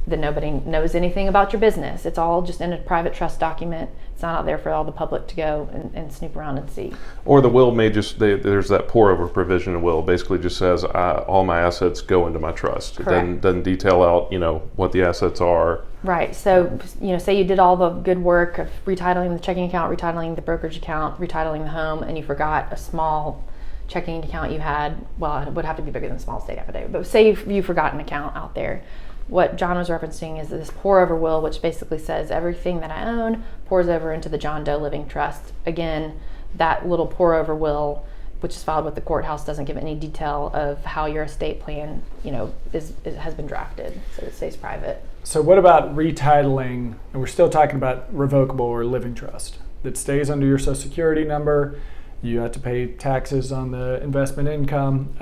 then nobody knows anything about your business. It's all just in a private trust document. It's not out there for all the public to go and snoop around and see. Or the will may just, there's that pour over provision in will, basically just says all my assets go into my trust. Correct. It doesn't detail out, what the assets are. Right. So, say you did all the good work of retitling the checking account, retitling the brokerage account, retitling the home, and you forgot a small checking account you had. Well, it would have to be bigger than small estate affidavit, but say you forgot an account out there. What John was referencing is this pour over will, which basically says everything that I own pours over into the John Doe Living Trust. Again, that little pour over will, which is filed with the courthouse, doesn't give any detail of how your estate plan, has been drafted, so it stays private. So what about retitling, and we're still talking about revocable or living trust, that stays under your Social Security number? You have to pay taxes on the investment income.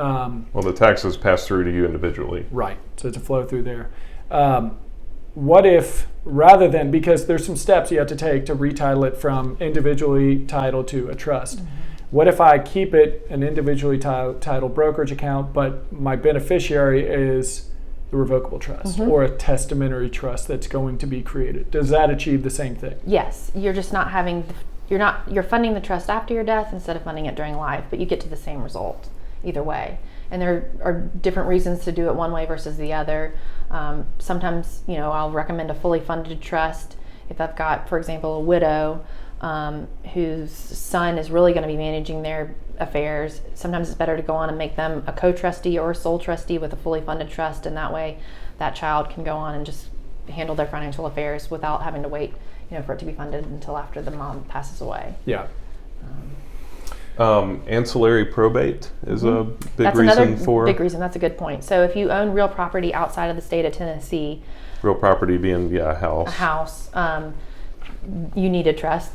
Well, the taxes pass through to you individually. Right, so it's a flow through there. What if, rather than, because there's some steps you have to take to retitle it from individually titled to a trust. Mm-hmm. What if I keep it an individually titled brokerage account, but my beneficiary is the Revocable Trust, mm-hmm. or a testamentary trust that's going to be created? Does that achieve the same thing? Yes, you're just not having... You're funding the trust after your death instead of funding it during life, but you get to the same result either way. And there are different reasons to do it one way versus the other. Sometimes, I'll recommend a fully funded trust if I've got, for example, a widow whose son is really going to be managing their affairs. Sometimes it's better to go on and make them a co-trustee or a sole trustee with a fully funded trust, and that way that child can go on and just handle their financial affairs without having to wait for it to be funded until after the mom passes away. Yeah. Ancillary probate is mm-hmm. a big reason for... Big reason. That's a good point. So if you own real property outside of the state of Tennessee... Real property being, a house. A house. You need a trust.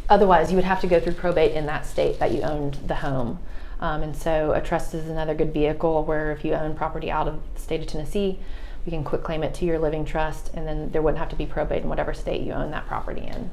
Otherwise, you would have to go through probate in that state that you owned the home. And so a trust is another good vehicle where if you own property out of the state of Tennessee, you can quit claim it to your living trust, and then there wouldn't have to be probate in whatever state you own that property in.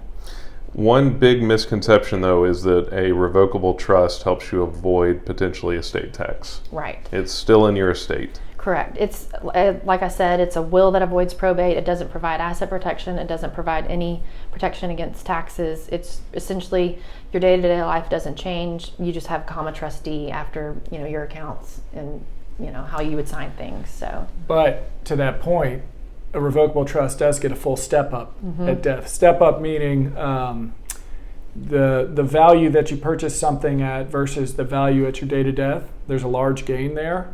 One big misconception, though, is that a revocable trust helps you avoid potentially estate tax. Right. It's still in your estate. Correct. It's, like I said, it's a will that avoids probate. It doesn't provide asset protection. It doesn't provide any protection against taxes. It's essentially your day-to-day life doesn't change. You just have comma trustee after, your accounts and how you would sign things. So, but to that point, a revocable trust does get a full step up mm-hmm. at death. Step up meaning the value that you purchase something at versus the value at your date of death. There's a large gain there.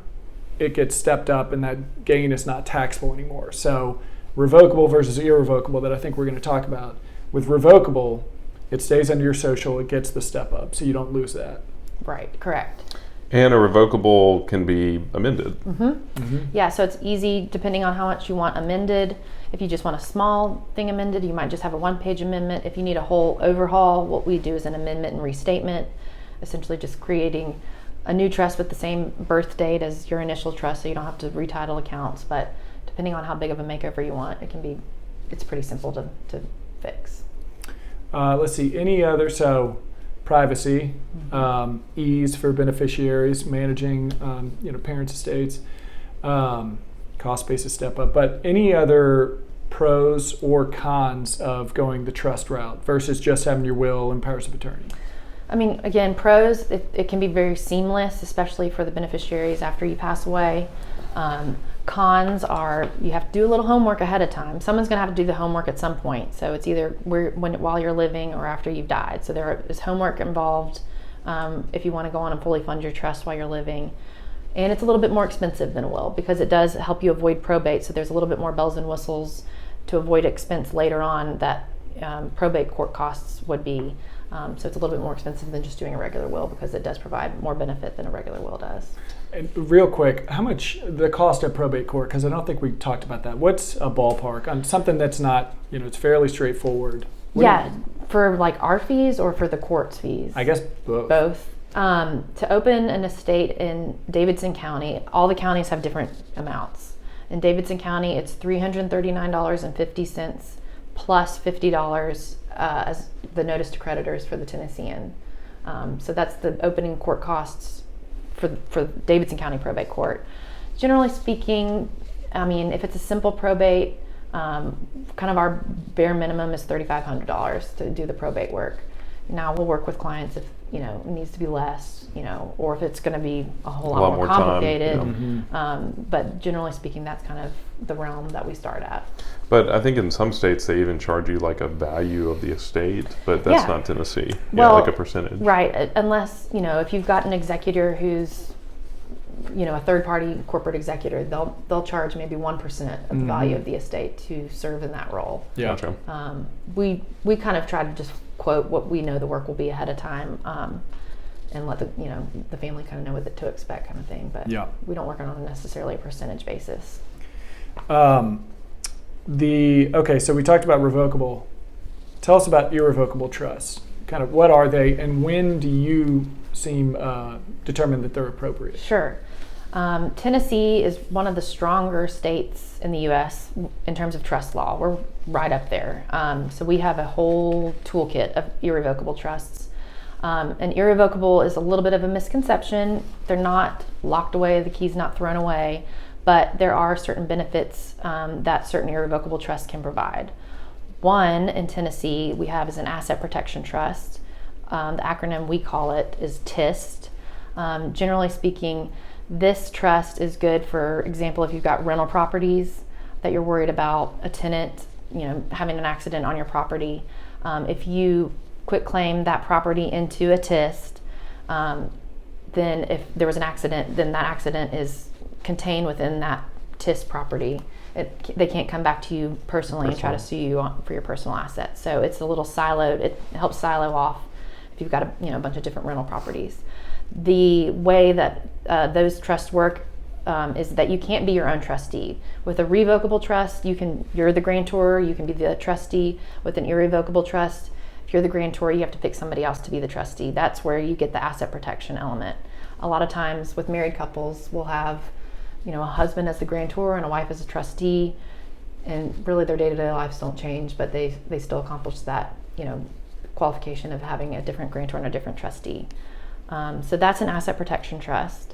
It gets stepped up, and that gain is not taxable anymore. So, revocable versus irrevocable that I think we're going to talk about. With revocable, it stays under your social. It gets the step up, so you don't lose that. Right. Correct. And a revocable can be amended. Mm-hmm. Mm-hmm. Yeah, so it's easy depending on how much you want amended. If you just want a small thing amended, you might just have a one-page amendment. If you need a whole overhaul, what we do is an amendment and restatement, essentially just creating a new trust with the same birth date as your initial trust, so you don't have to retitle accounts. But depending on how big of a makeover you want, it's pretty simple to fix. Let's see, any other, privacy, mm-hmm. Ease for beneficiaries, managing, parents' estates, cost basis step up. But any other pros or cons of going the trust route versus just having your will and powers of attorney? I mean, again, pros, it can be very seamless, especially for the beneficiaries after you pass away. Cons are you have to do a little homework ahead of time. Someone's going to have to do the homework at some point. So it's either while you're living or after you've died. So there is homework involved if you want to go on and fully fund your trust while you're living. And it's a little bit more expensive than a will because it does help you avoid probate. So there's a little bit more bells and whistles to avoid expense later on that probate court costs would be. So it's a little bit more expensive than just doing a regular will because it does provide more benefit than a regular will does. And real quick, how much the cost of probate court? Because I don't think we talked about that. What's a ballpark on something that's not, it's fairly straightforward? For like our fees or for the court's fees? I guess both. Both. To open an estate in Davidson County, all the counties have different amounts. In Davidson County, it's $339.50 plus $50 as the notice to creditors for the Tennessean. So that's the opening court costs for Davidson County probate court. Generally speaking, I mean, if it's a simple probate, kind of our bare minimum is $3,500 to do the probate work. Now we'll work with clients if it needs to be less, or if it's going to be a whole lot more complicated. But generally speaking, that's kind of the realm that we start at. But I think in some states they even charge you like a value of the estate, but that's not Tennessee. Well, like a percentage. Right, unless if you've got an executor who's a third-party corporate executor, they'll charge maybe 1% of the value of the estate to serve in that role. Yeah. Gotcha. We kind of try to just quote what we know the work will be ahead of time, and let the family kind of know what to expect, kind of thing. But we don't work on necessarily a percentage basis. So we talked about revocable. Tell us about irrevocable trusts. Kind of what are they, and when do you determine that they're appropriate? Sure. Tennessee is one of the stronger states in the U.S. in terms of trust law. We're right up there. So we have a whole toolkit of irrevocable trusts. And irrevocable is a little bit of a misconception. They're not locked away, the key's not thrown away, but there are certain benefits that certain irrevocable trusts can provide. One in Tennessee we have is an asset protection trust. The acronym we call it is TIST. Generally speaking, this trust is good, for example, if you've got rental properties that you're worried about a tenant, having an accident on your property. If you quit claim that property into a TIST, then if there was an accident, then that accident is contained within that TIST property. They can't come back to you personally and try to sue you for your personal assets. So it's a little siloed. It helps silo off if you've got a bunch of different rental properties. The way that those trusts work is that you can't be your own trustee. With a revocable trust, you're the grantor, you can be the trustee. With an irrevocable trust, if you're the grantor, you have to pick somebody else to be the trustee. That's where you get the asset protection element. A lot of times with married couples, we'll have a husband as the grantor and a wife as a trustee, and really their day-to-day lives don't change, but they still accomplish that qualification of having a different grantor and a different trustee. So that's an asset protection trust.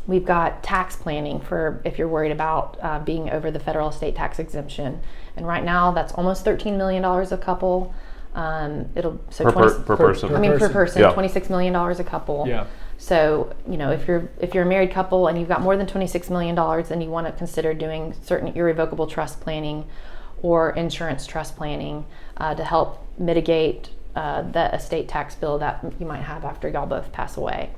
We've got tax planning for if you're worried about being over the federal estate tax exemption, and right now that's almost $13 million a couple. Per person. Per person, $26 million a couple. Yeah. So if you're a married couple and you've got more than $26 million, then you want to consider doing certain irrevocable trust planning or insurance trust planning to help mitigate the estate tax bill that you might have after y'all both pass away.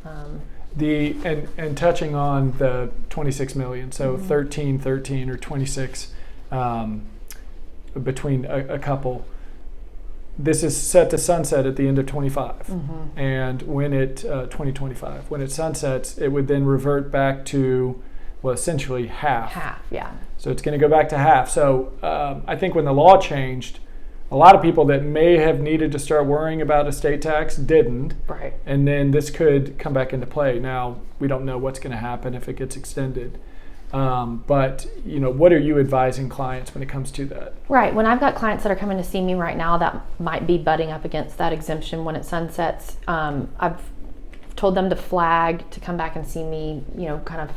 And touching on the 26 million, so 13 or 26 between a couple. This is set to sunset at the end of 25, and when 2025, when it sunsets, it would then revert back to, essentially half. Half, yeah. So it's going to go back to half. So I think when the law changed, a lot of people that may have needed to start worrying about estate tax didn't. Right. And then this could come back into play. Now, we don't know what's going to happen if it gets extended. But what are you advising clients when it comes to that? Right. When I've got clients that are coming to see me right now that might be butting up against that exemption when it sunsets, I've told them to flag to come back and see me, kind of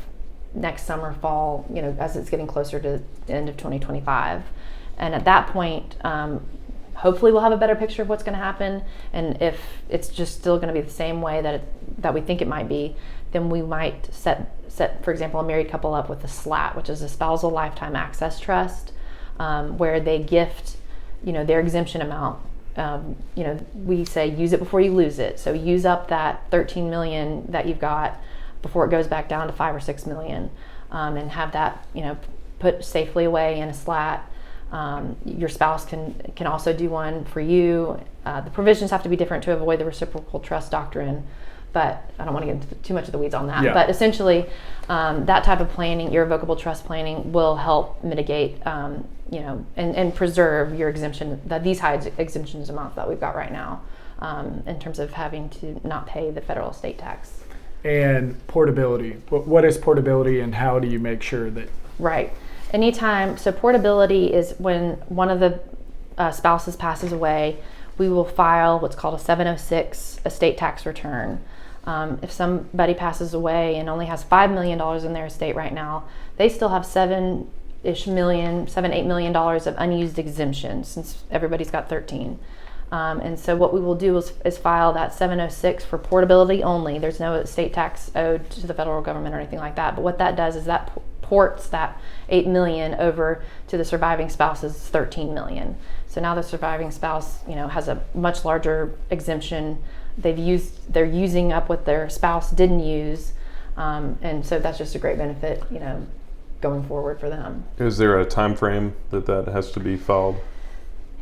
next summer, fall, as it's getting closer to the end of 2025. And at that point, hopefully we'll have a better picture of what's going to happen. And if it's just still going to be the same way that we think it might be, then we might set, for example, a married couple up with a SLAT, which is a spousal lifetime access trust, where they gift, their exemption amount. We say use it before you lose it. So use up that 13 million that you've got before it goes back down to 5 or 6 million, and have that, put safely away in a SLAT. Your spouse can also do one for you. The provisions have to be different to avoid the reciprocal trust doctrine, but I don't want to get into too much of the weeds on that. Yeah. But essentially, that type of planning, irrevocable trust planning, will help mitigate, and preserve your exemption, these high exemptions amounts that we've got right now, in terms of having to not pay the federal estate tax. And portability. What is portability, and how do you make sure that? Right. Anytime, so portability is when one of the spouses passes away, we will file what's called a 706 estate tax return. If somebody passes away and only has $5 million in their estate right now, they still have $8 million of unused exemptions, since everybody's got 13. And so what we will do is file that 706 for portability only. There's no estate tax owed to the federal government or anything like that. But what that does is that ports that $8 million over to the surviving spouse's $13 million. So now the surviving spouse, has a much larger exemption. They're using up what their spouse didn't use, and so that's just a great benefit, going forward for them. Is there a time frame that has to be filed?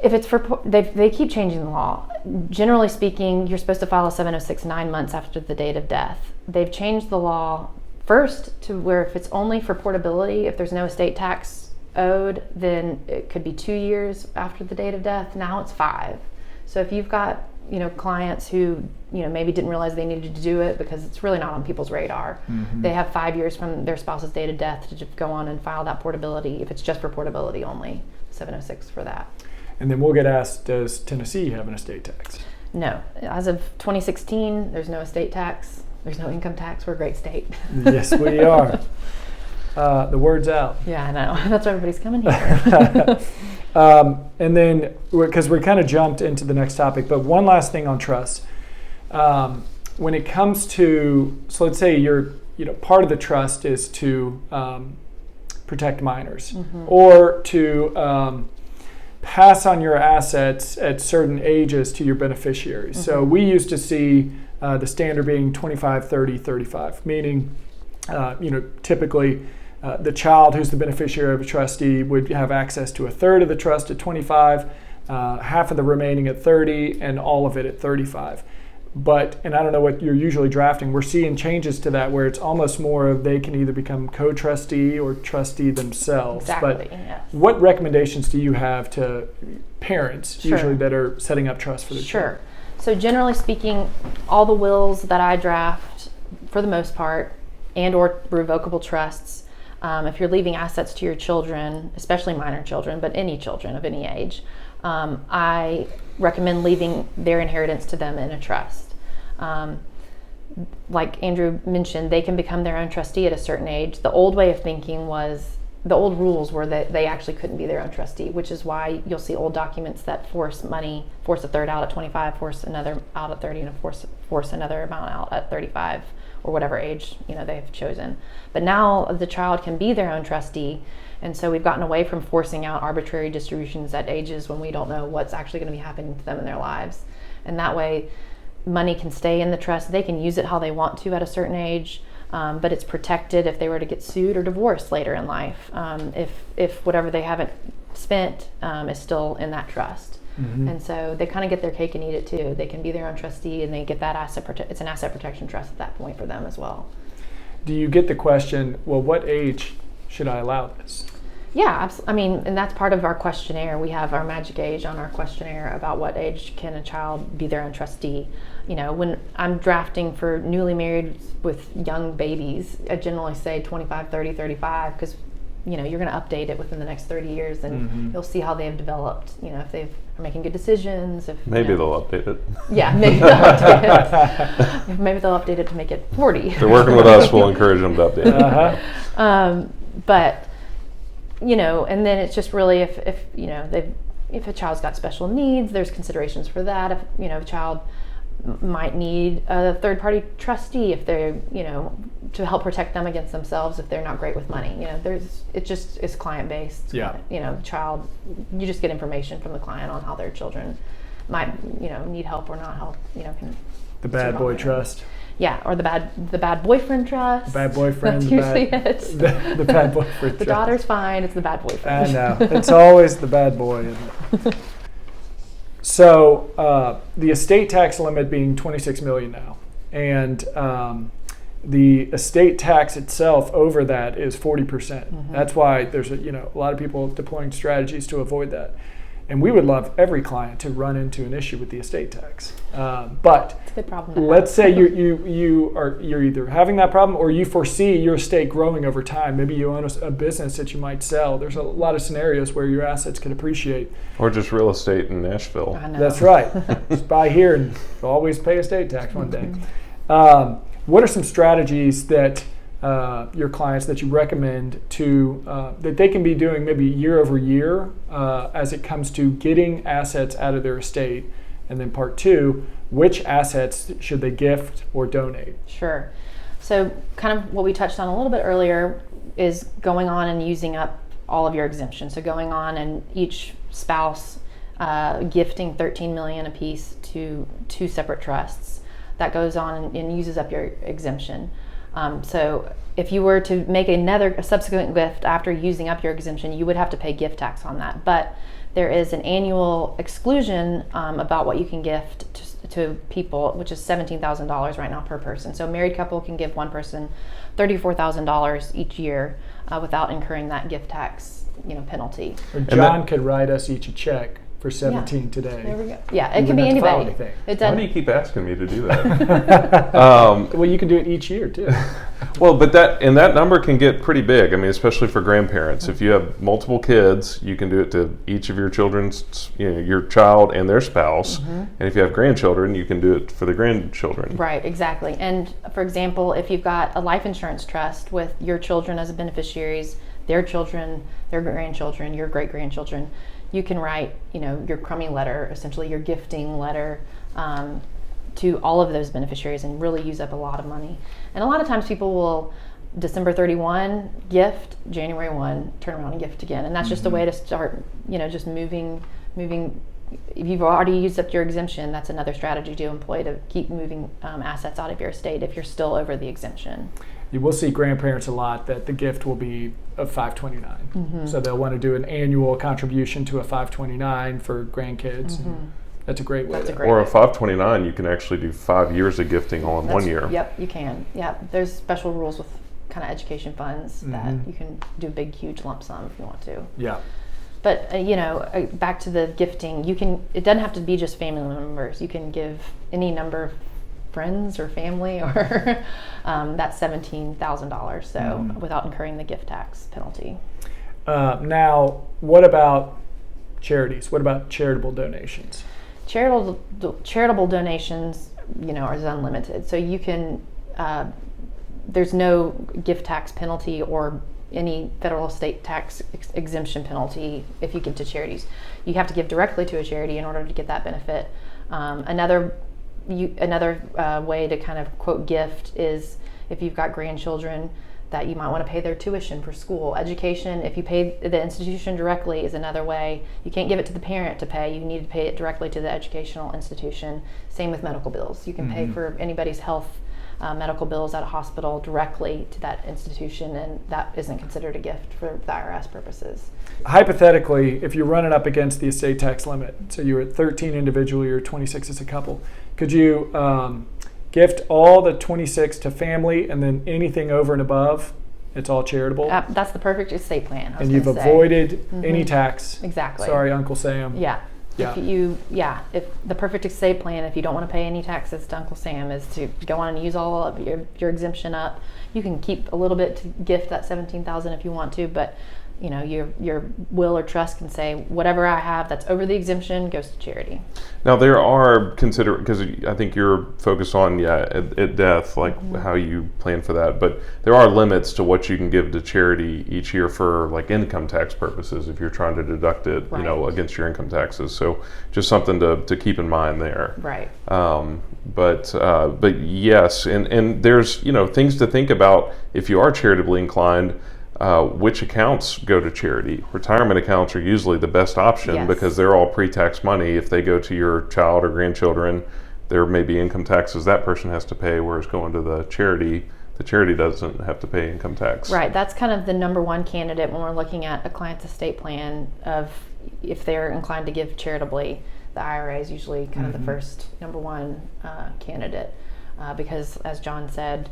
If it's for, they keep changing the law. Generally speaking, you're supposed to file a 706 9 months after the date of death. They've changed the law first to where if it's only for portability, if there's no estate tax owed, then it could be 2 years after the date of death. Now it's 5. So if you've got clients who maybe didn't realize they needed to do it because it's really not on people's radar, they have 5 years from their spouse's date of death to just go on and file that portability. If it's just for portability only, 706 for that. And then we'll get asked, does Tennessee have an estate tax? No. As of 2016, there's no estate tax. There's no income tax. We're a great state. Yes, we are. The word's out. Yeah, I know. That's why everybody's coming here. And then, because we kind of jumped into the next topic, but one last thing on trust. When it comes to, so let's say part of the trust is to protect minors, or to pass on your assets at certain ages to your beneficiaries. So we used to see the standard being 25, 30, 35, meaning, typically the child who's the beneficiary of a trustee would have access to a third of the trust at 25, half of the remaining at 30, and all of it at 35. And I don't know what you're usually drafting, we're seeing changes to that where it's almost more of they can either become co-trustee or trustee themselves. Exactly, but yes. What recommendations do you have to parents, Sure. usually that are setting up trust for their children? Sure. So generally speaking, all the wills that I draft, for the most part, and or revocable trusts, if you're leaving assets to your children, especially minor children, but any children of any age, I recommend leaving their inheritance to them in a trust. Like Andrew mentioned, they can become their own trustee at a certain age. The old way of thinking was, the old rules were that they actually couldn't be their own trustee, which is why you'll see old documents that force a third out at 25, force another out at 30, and force another amount out at 35, or whatever age they've chosen. But now the child can be their own trustee, and so we've gotten away from forcing out arbitrary distributions at ages when we don't know what's actually going to be happening to them in their lives. And that way, money can stay in the trust. They can use it how they want to at a certain age, but it's protected if they were to get sued or divorced later in life, if whatever they haven't spent is still in that trust. And so they kind of get their cake and eat it too. They can be their own trustee, and they get that it's an asset protection trust at that point for them as well. Do you get the question, well, what age should I allow this? Yeah, and that's part of our questionnaire. We have our magic age on our questionnaire about what age can a child be their own trustee. When I'm drafting for newly married with young babies, I generally say 25, 30, 35, because you're going to update it within the next 30 years, and you'll see how they've developed. If they are making good decisions. Maybe they'll update it. Yeah, maybe they'll update it. Maybe they'll update it to make it 40. If they're working with us, we'll encourage them to update it. But and then it's just really if a child's got special needs, there's considerations for that. If a child might need a third-party trustee if they're to help protect them against themselves if they're not great with money. It's client-based. Yeah. Child, you just get information from the client on how their children might need help or not help. The bad boy trust. Yeah, or the bad boyfriend trust. Bad boyfriend. That's usually it. The bad boyfriend. The daughter's fine. It's the bad boyfriend. I know. It's always the bad boy, isn't it? So the estate tax limit being $26 million now, and the estate tax itself over that is 40%. That's why there's a lot of people deploying strategies to avoid that. And we would love every client to run into an issue with the estate tax. But it's a good problem to have. let's say you're either having that problem or you foresee your estate growing over time. Maybe you own a business that you might sell. There's a lot of scenarios where your assets can appreciate. Or just real estate in Nashville. I know. That's right. Just buy here and always pay estate tax one day. What are some strategies that your clients that you recommend to that they can be doing maybe year over year as it comes to getting assets out of their estate? And then part two, which assets should they gift or donate? Sure. So kind of what we touched on a little bit earlier is going on and using up all of your exemptions. So going on and each spouse gifting $13 million apiece to two separate trusts. That goes on and uses up your exemption. So if you were to make a subsequent gift after using up your exemption, you would have to pay gift tax on that. But there is an annual exclusion about what you can gift to people, which is $17,000 right now per person. So a married couple can give one person $34,000 each year without incurring that gift tax penalty. Or John could write us each a check for 17 today. There we go. Yeah, it can be anybody. Why do you keep asking me to do that? Well, you can do it each year too. Well, but that number can get pretty big. I mean, especially for grandparents. If you have multiple kids, you can do it to each of your children's, your child and their spouse. And if you have grandchildren, you can do it for the grandchildren. Right, exactly. And for example, if you've got a life insurance trust with your children as beneficiaries, their children, their grandchildren, your great-grandchildren, you can write, your crummy letter, essentially your gifting letter to all of those beneficiaries and really use up a lot of money. And a lot of times people will December 31 gift, January 1 turn around and gift again. And that's just a way to start, just moving. If you've already used up your exemption, that's another strategy to employ to keep moving assets out of your estate if you're still over the exemption. You will see grandparents a lot that the gift will be a 529. So they'll want to do an annual contribution to a 529 for grandkids. That's a great way. Or a 529, you can actually do 5 years of gifting all in 1 year. Yep, you can. Yep, there's special rules with kind of education funds that you can do a big, huge lump sum if you want to. Yeah. But back to the gifting, it doesn't have to be just family members. You can give any number of friends or family or that's $17,000 so without incurring the gift tax penalty. Now, what about charities? What about charitable donations? Charitable donations, are unlimited. So you can, there's no gift tax penalty or any federal state tax exemption penalty if you give to charities. You have to give directly to a charity in order to get that benefit. Another way to kind of quote gift is if you've got grandchildren that you might want to pay their tuition for school. Education, if you pay the institution directly, is another way. You can't give it to the parent to pay. You need to pay it directly to the educational institution. Same with medical bills. You can pay for anybody's health medical bills at a hospital directly to that institution, and that isn't considered a gift for the IRS purposes. Hypothetically, if you're running up against the estate tax limit, so you're at 13 individually or 26 as a couple, could you gift all the 26 to family and then anything over and above, it's all charitable? That's the perfect estate plan. And you've avoided any tax. Exactly. Sorry, Uncle Sam. Yeah. If the perfect estate plan, if you don't want to pay any taxes to Uncle Sam, is to go on and use all of your exemption up. You can keep a little bit to gift that $17,000 if you want to, but your will or trust can say whatever I have that's over the exemption goes to charity. Now there are because I think you're focused on at death, like how you plan for that, but there are limits to what you can give to charity each year for like income tax purposes if you're trying to deduct it against your income taxes. So just something to keep in mind there. Right. But yes, and there's things to think about if you are charitably inclined. Which accounts go to charity? Retirement accounts are usually the best option because they're all pre-tax money. If they go to your child or grandchildren, there may be income taxes that person has to pay, whereas going to the charity doesn't have to pay income tax. Right. That's kind of the number one candidate when we're looking at a client's estate plan of if they're inclined to give charitably. The IRA is usually kind of the first number one candidate because, as John said,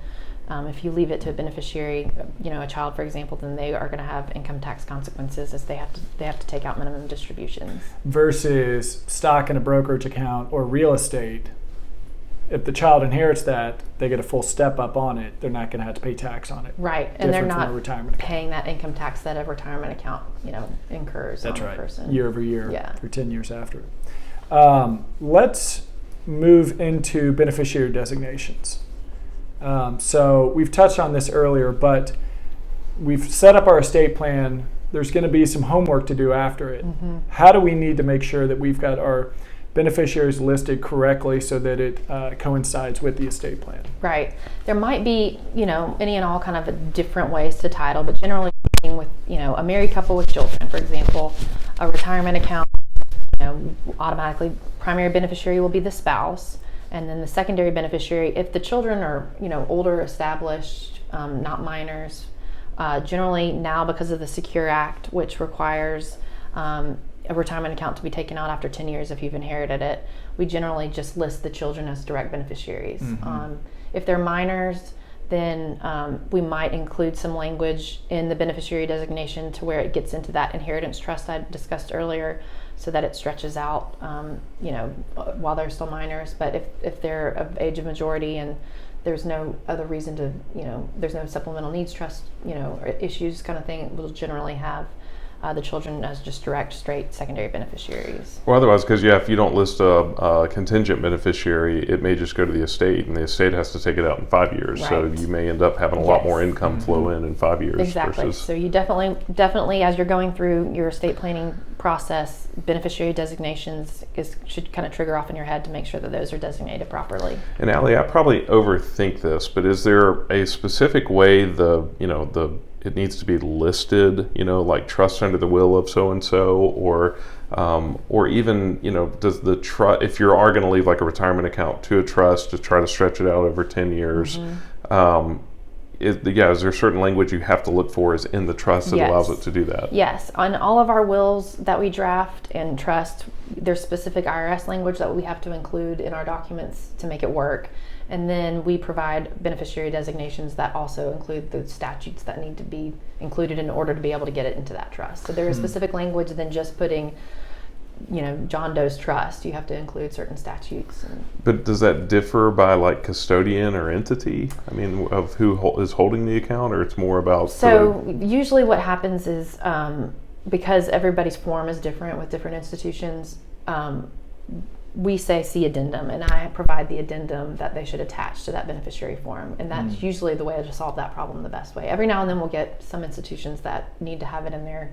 if you leave it to a beneficiary, a child, for example, then they are going to have income tax consequences as they have to take out minimum distributions. Versus stock in a brokerage account or real estate. If the child inherits that, they get a full step up on it. They're not going to have to pay tax on it. Right, and they're Different from not a retirement account. paying that income tax that a retirement account, incurs That's on right. the person. Year over year Yeah. for 10 years after. Let's move into beneficiary designations. So we've touched on this earlier, but we've set up our estate plan. There's going to be some homework to do after it. How do we need to make sure that we've got our beneficiaries listed correctly so that it coincides with the estate plan? Right. There might be, any and all kind of different ways to title, but generally speaking with, a married couple with children, for example, a retirement account, automatically primary beneficiary will be the spouse, and then the secondary beneficiary, if the children are, older, established, not minors, generally now because of the Secure Act, which requires a retirement account to be taken out after 10 years if you've inherited it, we generally just list the children as direct beneficiaries. If they're minors, then we might include some language in the beneficiary designation to where it gets into that inheritance trust I discussed earlier, so that it stretches out, while they're still minors. But if they're of age of majority and there's no other reason to, there's no supplemental needs trust, issues kind of thing, we'll generally have the children as just direct, straight secondary beneficiaries. Well, otherwise, because if you don't list a contingent beneficiary, it may just go to the estate, and the estate has to take it out in 5 years. Right. So you may end up having a lot more income flow in 5 years. Exactly. Versus, So you definitely, as you're going through your estate planning process, beneficiary designations should kind of trigger off in your head to make sure that those are designated properly. And Allie, I probably overthink this, but is there a specific way it needs to be listed, like trust under the will of so-and-so, or even, does the trust, if you are going to leave like a retirement account to a trust to try to stretch it out over 10 years, is there certain language you have to look for is in the trust that allows it to do that? Yes. On all of our wills that we draft and trust, there's specific IRS language that we have to include in our documents to make it work. And then we provide beneficiary designations that also include the statutes that need to be included in order to be able to get it into that trust. So there is specific language than just putting, John Doe's trust. You have to include certain statutes. But does that differ by like custodian or entity? I mean, of who is holding the account, or it's more about? So usually what happens is because everybody's form is different with different institutions, we say see addendum, and I provide the addendum that they should attach to that beneficiary form, and that's usually the way to solve that problem the best way. Every now and then we'll get some institutions that need to have it in their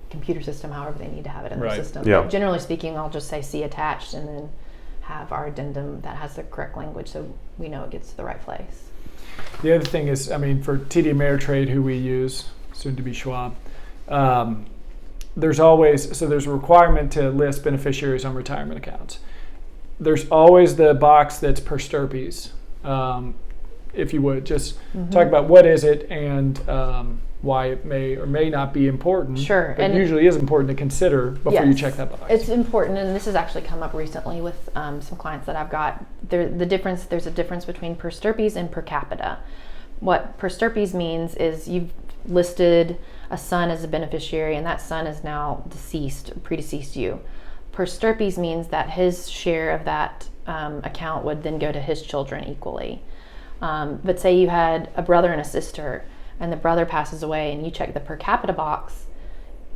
computer system, however they need to have it in their system. Yeah. But generally speaking, I'll just say see attached and then have our addendum that has the correct language so we know it gets to the right place. The other thing is, for TD Ameritrade, who we use, soon to be Schwab, there's a requirement to list beneficiaries on retirement accounts. There's always the box that's per stirpes. If you would just talk about what is it and why it may or may not be important. Sure. But And it usually is important to consider before you check that box. It's important, and this has actually come up recently with some clients that I've got. There's a difference between per stirpes and per capita. What per stirpes means is you've listed a son as a beneficiary, and that son is now predeceased you. Per stirpes means that his share of that account would then go to his children equally. But say you had a brother and a sister, and the brother passes away, and you check the per capita box,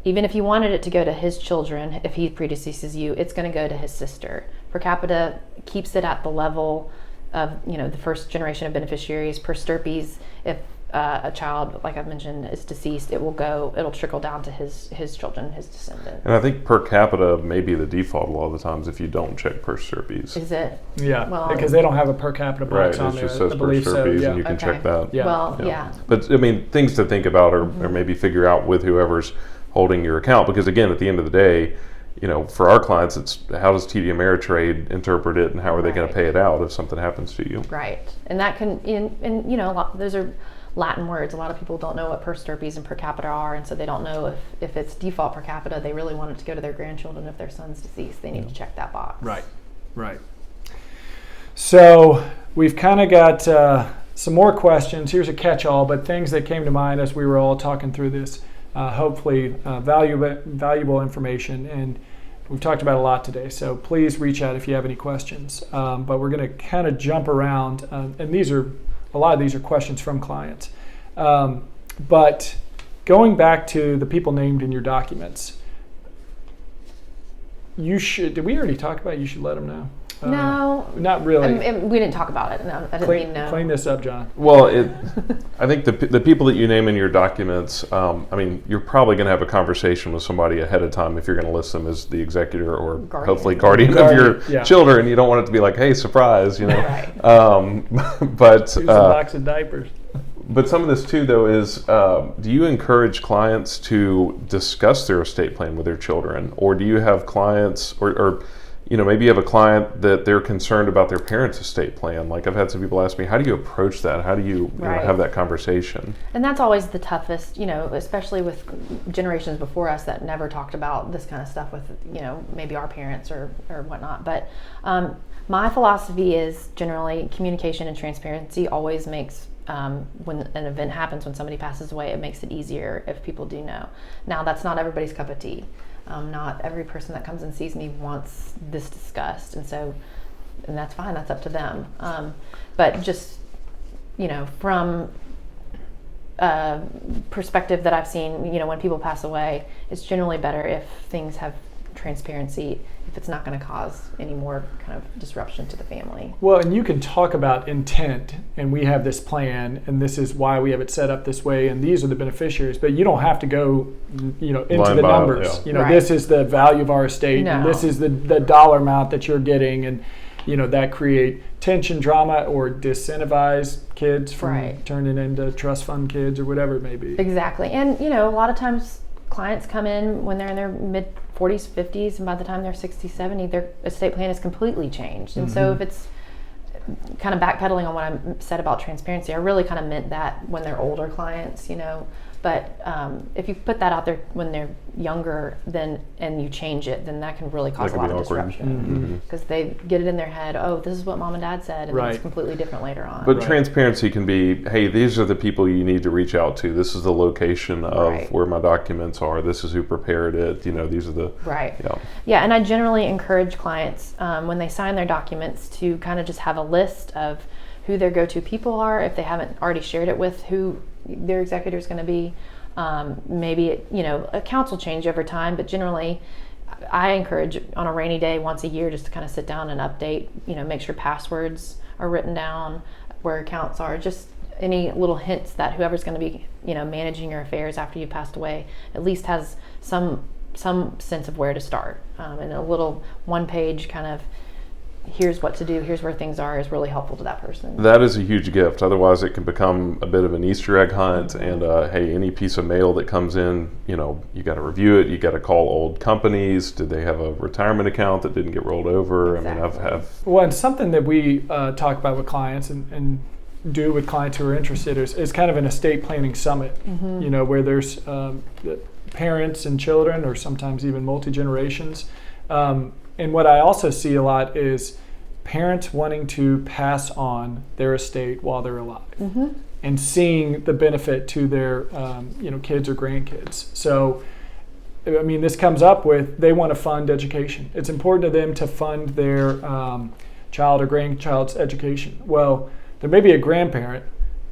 even if you wanted it to go to his children, if he predeceases you, it's going to go to his sister. Per capita keeps it at the level of the first generation of beneficiaries. Per stirpes, if a child, like I've mentioned, is deceased, it'll trickle down to his children, his descendants. And I think per capita may be the default a lot of the times if you don't check per stirpes. Is it? Yeah, Well, because they don't have a per capita box on It there. just says I per believe so. stirpes, Yeah. and you can check that. Yeah. Well, yeah. But things to think about or maybe figure out with whoever's holding your account, because again, at the end of the day, for our clients, it's how does TD Ameritrade interpret it, and how are they going to Right. pay it out if something happens to you? Right, and that can, those are Latin words. A lot of people don't know what per stirpes and per capita are, and so they don't know if it's default per capita, they really want it to go to their grandchildren. If their son's deceased, they need to check that box. Right. So we've kind of got some more questions. Here's a catch-all, but things that came to mind as we were all talking through this. Hopefully valuable information, and we've talked about a lot today, so please reach out if you have any questions. But we're going to kind of jump around, and a lot of these are questions from clients. But going back to the people named in your documents, did we already talk about you should let them know? No. Not really. We didn't talk about it. No, I didn't mean no. Clean this up, John. Well, I think the people that you name in your documents, you're probably going to have a conversation with somebody ahead of time if you're going to list them as the executor or Guardian. hopefully guardian of your children. You don't want it to be like, hey, surprise, Right. But here's a box of diapers. But some of this too, though, is do you encourage clients to discuss their estate plan with their children, or do you have clients, or maybe you have a client that they're concerned about their parents' estate plan? Like I've had some people ask me, how do you approach that? How do you, Right. have that conversation? And that's always the toughest, especially with generations before us that never talked about this kind of stuff with, maybe our parents or whatnot. But my philosophy is generally communication and transparency always makes, when an event happens, when somebody passes away, it makes it easier if people do know. Now, that's not everybody's cup of tea. Not every person that comes and sees me wants this discussed, and that's fine. That's up to them. But just from a perspective that I've seen, when people pass away, it's generally better if things have transparency, if it's not going to cause any more kind of disruption to the family. Well, and you can talk about intent, and we have this plan, and this is why we have it set up this way, and these are the beneficiaries, but you don't have to go, into the numbers. Right. This is the value of our estate, No. and this is the dollar amount that you're getting, and that create tension, drama, or disincentivize kids from Right. turning into trust fund kids or whatever it may be. Exactly. And a lot of times clients come in when they're in their mid 40s, 50s, and by the time they're 60, 70, their estate plan is completely changed. And so if it's kind of backpedaling on what I said about transparency, I really kind of meant that when they're older clients, But if you put that out there when they're younger, and you change it, then that can really cause a lot of disruption. Because they get it in their head, oh, this is what mom and dad said, and Right. it's completely different later on. But Right. transparency can be, hey, these are the people you need to reach out to. This is the location of Right. where my documents are. This is who prepared it. These are the... Right. Yeah. Yeah, and I generally encourage clients when they sign their documents to kind of just have a list of who their go-to people are, if they haven't already shared it with who their executor is going to be. Maybe accounts will change over time, but generally I encourage on a rainy day once a year just to kind of sit down and update, make sure passwords are written down, where accounts are, just any little hints that whoever's going to be managing your affairs after you've passed away at least has some sense of where to start, and a little one-page kind of here's what to do, here's where things are, is really helpful to that person. That is a huge gift. Otherwise, it can become a bit of an Easter egg hunt. And hey, any piece of mail that comes in, you got to review it. You got to call old companies. Did they have a retirement account that didn't get rolled over? Exactly. Well, and something that we talk about with clients and do with clients who are interested is kind of an estate planning summit. Where there's parents and children, or sometimes even multi-generations. And what I also see a lot is parents wanting to pass on their estate while they're alive, and seeing the benefit to their kids or grandkids. So, this comes up with they want to fund education. It's important to them to fund their child or grandchild's education. Well, there may be a grandparent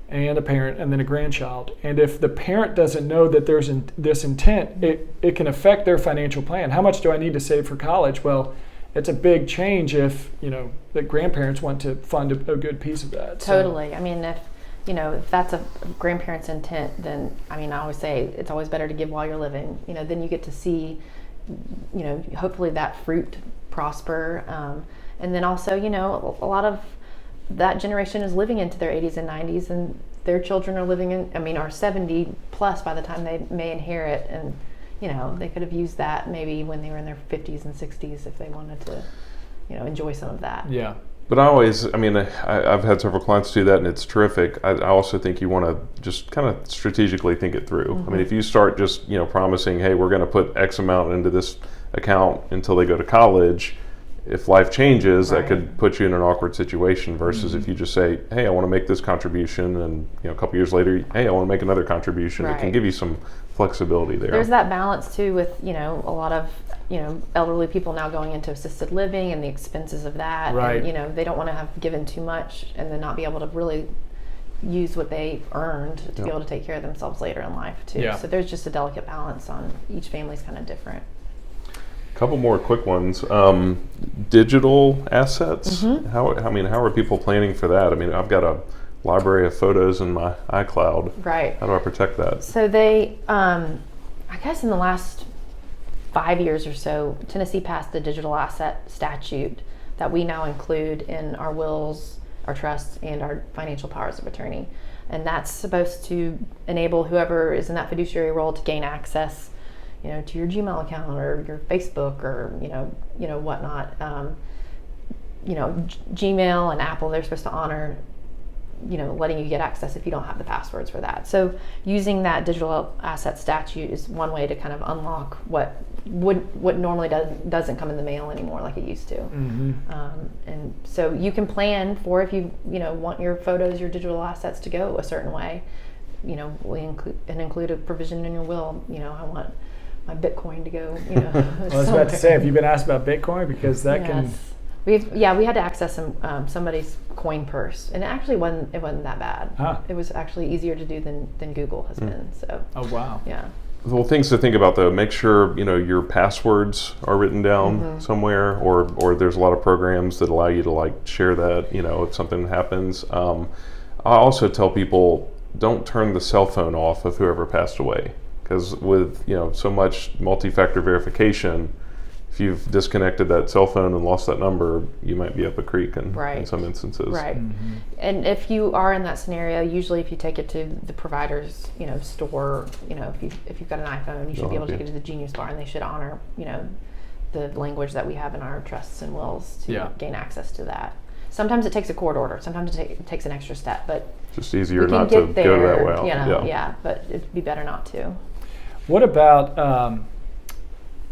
and a parent and then a grandchild. And if the parent doesn't know that there's this intent, it can affect their financial plan. How much do I need to save for college? Well, it's a big change if, the grandparents want to fund a good piece of that. Totally. If that's a grandparent's intent, then, I always say it's always better to give while you're living. Then you get to see, hopefully that fruit prosper. And then also, a lot of that generation is living into their 80s and 90s, and their children are living in, are 70 plus by the time they may inherit. And, they could have used that maybe when they were in their 50s and 60s if they wanted to, enjoy some of that. Yeah. But I've had several clients do that, and it's terrific. I also think you want to just kind of strategically think it through. Mm-hmm. I mean, if you start just, promising, hey, we're going to put X amount into this account until they go to college, if life changes, Right. that could put you in an awkward situation versus if you just say, hey, I want to make this contribution, and a couple years later, hey, I want to make another contribution. It can Right. give you some flexibility there. There's that balance too with, a lot of, elderly people now going into assisted living and the expenses of that. Right. And, they don't want to have given too much and then not be able to really use what they earned to be able to take care of themselves later in life too. Yeah. So there's just a delicate balance on each family's kind of different. A couple more quick ones. Digital assets. Mm-hmm. How are people planning for that? I mean, I've got a library of photos in my iCloud. Right. How do I protect that? So they, I guess in the last 5 years or so, Tennessee passed the digital asset statute that we now include in our wills, our trusts, and our financial powers of attorney. And that's supposed to enable whoever is in that fiduciary role to gain access, to your Gmail account or your Facebook or, whatnot. Gmail and Apple, they're supposed to honor letting you get access if you don't have the passwords for that. So using that digital asset statute is one way to kind of unlock what normally doesn't come in the mail anymore like it used to. Mm-hmm. And so you can plan for if you want your photos, your digital assets to go a certain way. We include a provision in your will. I want my Bitcoin to go. I was about to say, have you been asked about Bitcoin? Because that can. We had to access somebody's coin purse, and it actually wasn't that bad. Huh. It was actually easier to do than Google has been. So. Oh wow. Yeah. Well, things to think about though. Make sure your passwords are written down somewhere, or there's a lot of programs that allow you to share that. If something happens. I also tell people don't turn the cell phone off of whoever passed away, because with so much multi-factor verification, if you've disconnected that cell phone and lost that number, you might be up a creek in some instances. Right. Mm-hmm. And if you are in that scenario, usually if you take it to the provider's, store, if you've got an iPhone, you should be able to take it to the Genius Bar, and they should honor, the language that we have in our trusts and wills to gain access to that. Sometimes it takes a court order. Sometimes it takes an extra step, but just easier we can not to get there, go that way. But it'd be better not to. What about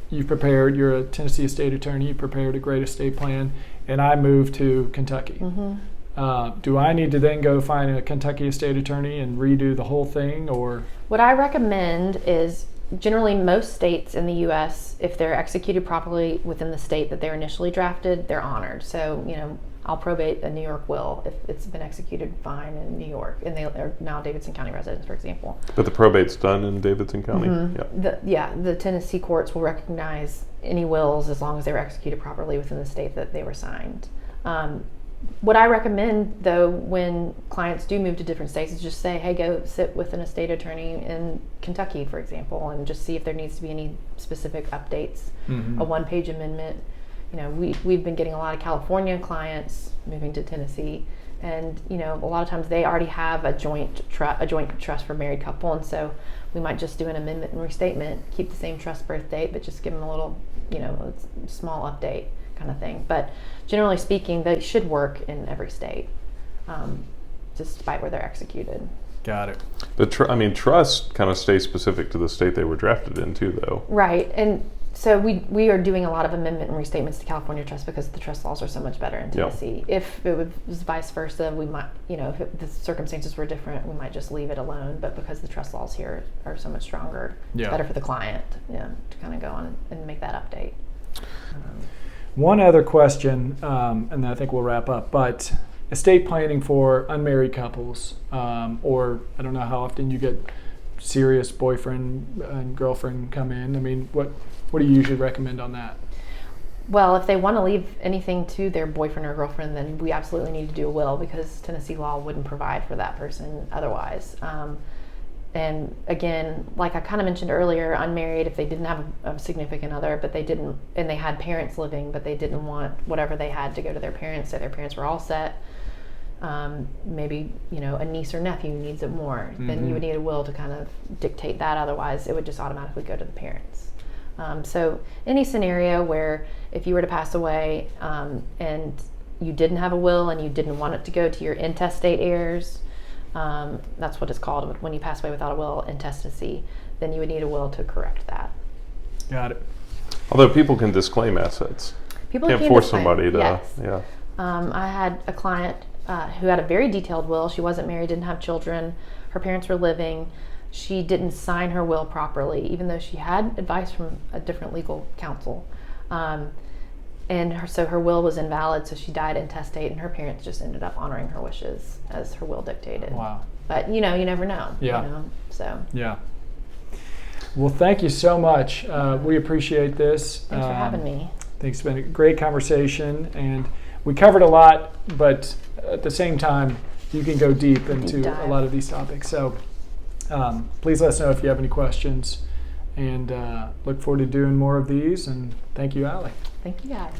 you've prepared? You're a Tennessee estate attorney. You prepared a great estate plan, and I moved to Kentucky. Mm-hmm. Do I need to then go find a Kentucky estate attorney and redo the whole thing, or? What I recommend is generally most states in the U.S., if they're executed properly within the state that they're initially drafted, they're honored. So I'll probate a New York will if it's been executed fine in New York, and they are now Davidson County residents, for example. But the probate's done in Davidson County? Mm-hmm. The Tennessee courts will recognize any wills as long as they were executed properly within the state that they were signed. What I recommend, though, when clients do move to different states is just say, hey, go sit with an estate attorney in Kentucky, for example, and just see if there needs to be any specific updates, a one-page amendment. We've been getting a lot of California clients moving to Tennessee, and a lot of times they already have a joint trust for married couple, and so we might just do an amendment and restatement, keep the same trust birth date, but just give them a little, a small update kind of thing. But generally speaking, they should work in every state, despite where they're executed. Got it. But trust kind of stays specific to the state they were drafted in too, though. Right, and so we are doing a lot of amendment and restatements to California trust because the trust laws are so much better in Tennessee. If it was vice versa, we might, if the circumstances were different, we might just leave it alone. But because the trust laws here are so much stronger, it's better for the client, to kind of go on and make that update. One other question, and then I think we'll wrap up, but estate planning for unmarried couples, or I don't know how often you get serious boyfriend and girlfriend come in. I mean, what do you usually recommend on that? Well, if they want to leave anything to their boyfriend or girlfriend, then we absolutely need to do a will because Tennessee law wouldn't provide for that person otherwise. And again, like I kind of mentioned earlier, unmarried, if they didn't have a significant other, but they didn't, and they had parents living, but they didn't want whatever they had to go to their parents, so their parents were all set, maybe a niece or nephew needs it more, then you would need a will to kind of dictate that. Otherwise, it would just automatically go to the parents. So any scenario where if you were to pass away and you didn't have a will and you didn't want it to go to your intestate heirs, that's what it's called when you pass away without a will, intestacy, then you would need a will to correct that. Got it. Although people can disclaim assets. People can't can force disclaim, somebody to, yes. yeah. I had a client who had a very detailed will. She wasn't married, didn't have children. Her parents were living. She didn't sign her will properly, even though she had advice from a different legal counsel. So her will was invalid, so she died intestate, and her parents just ended up honoring her wishes as her will dictated. Wow. But you never know. Yeah. So. Yeah. Well, thank you so much. We appreciate this. Thanks for having me. I think it's been a great conversation, and we covered a lot, but at the same time, you can go deep into a lot of these topics. So please let us know if you have any questions, and look forward to doing more of these. And thank you, Allie. Thank you, guys.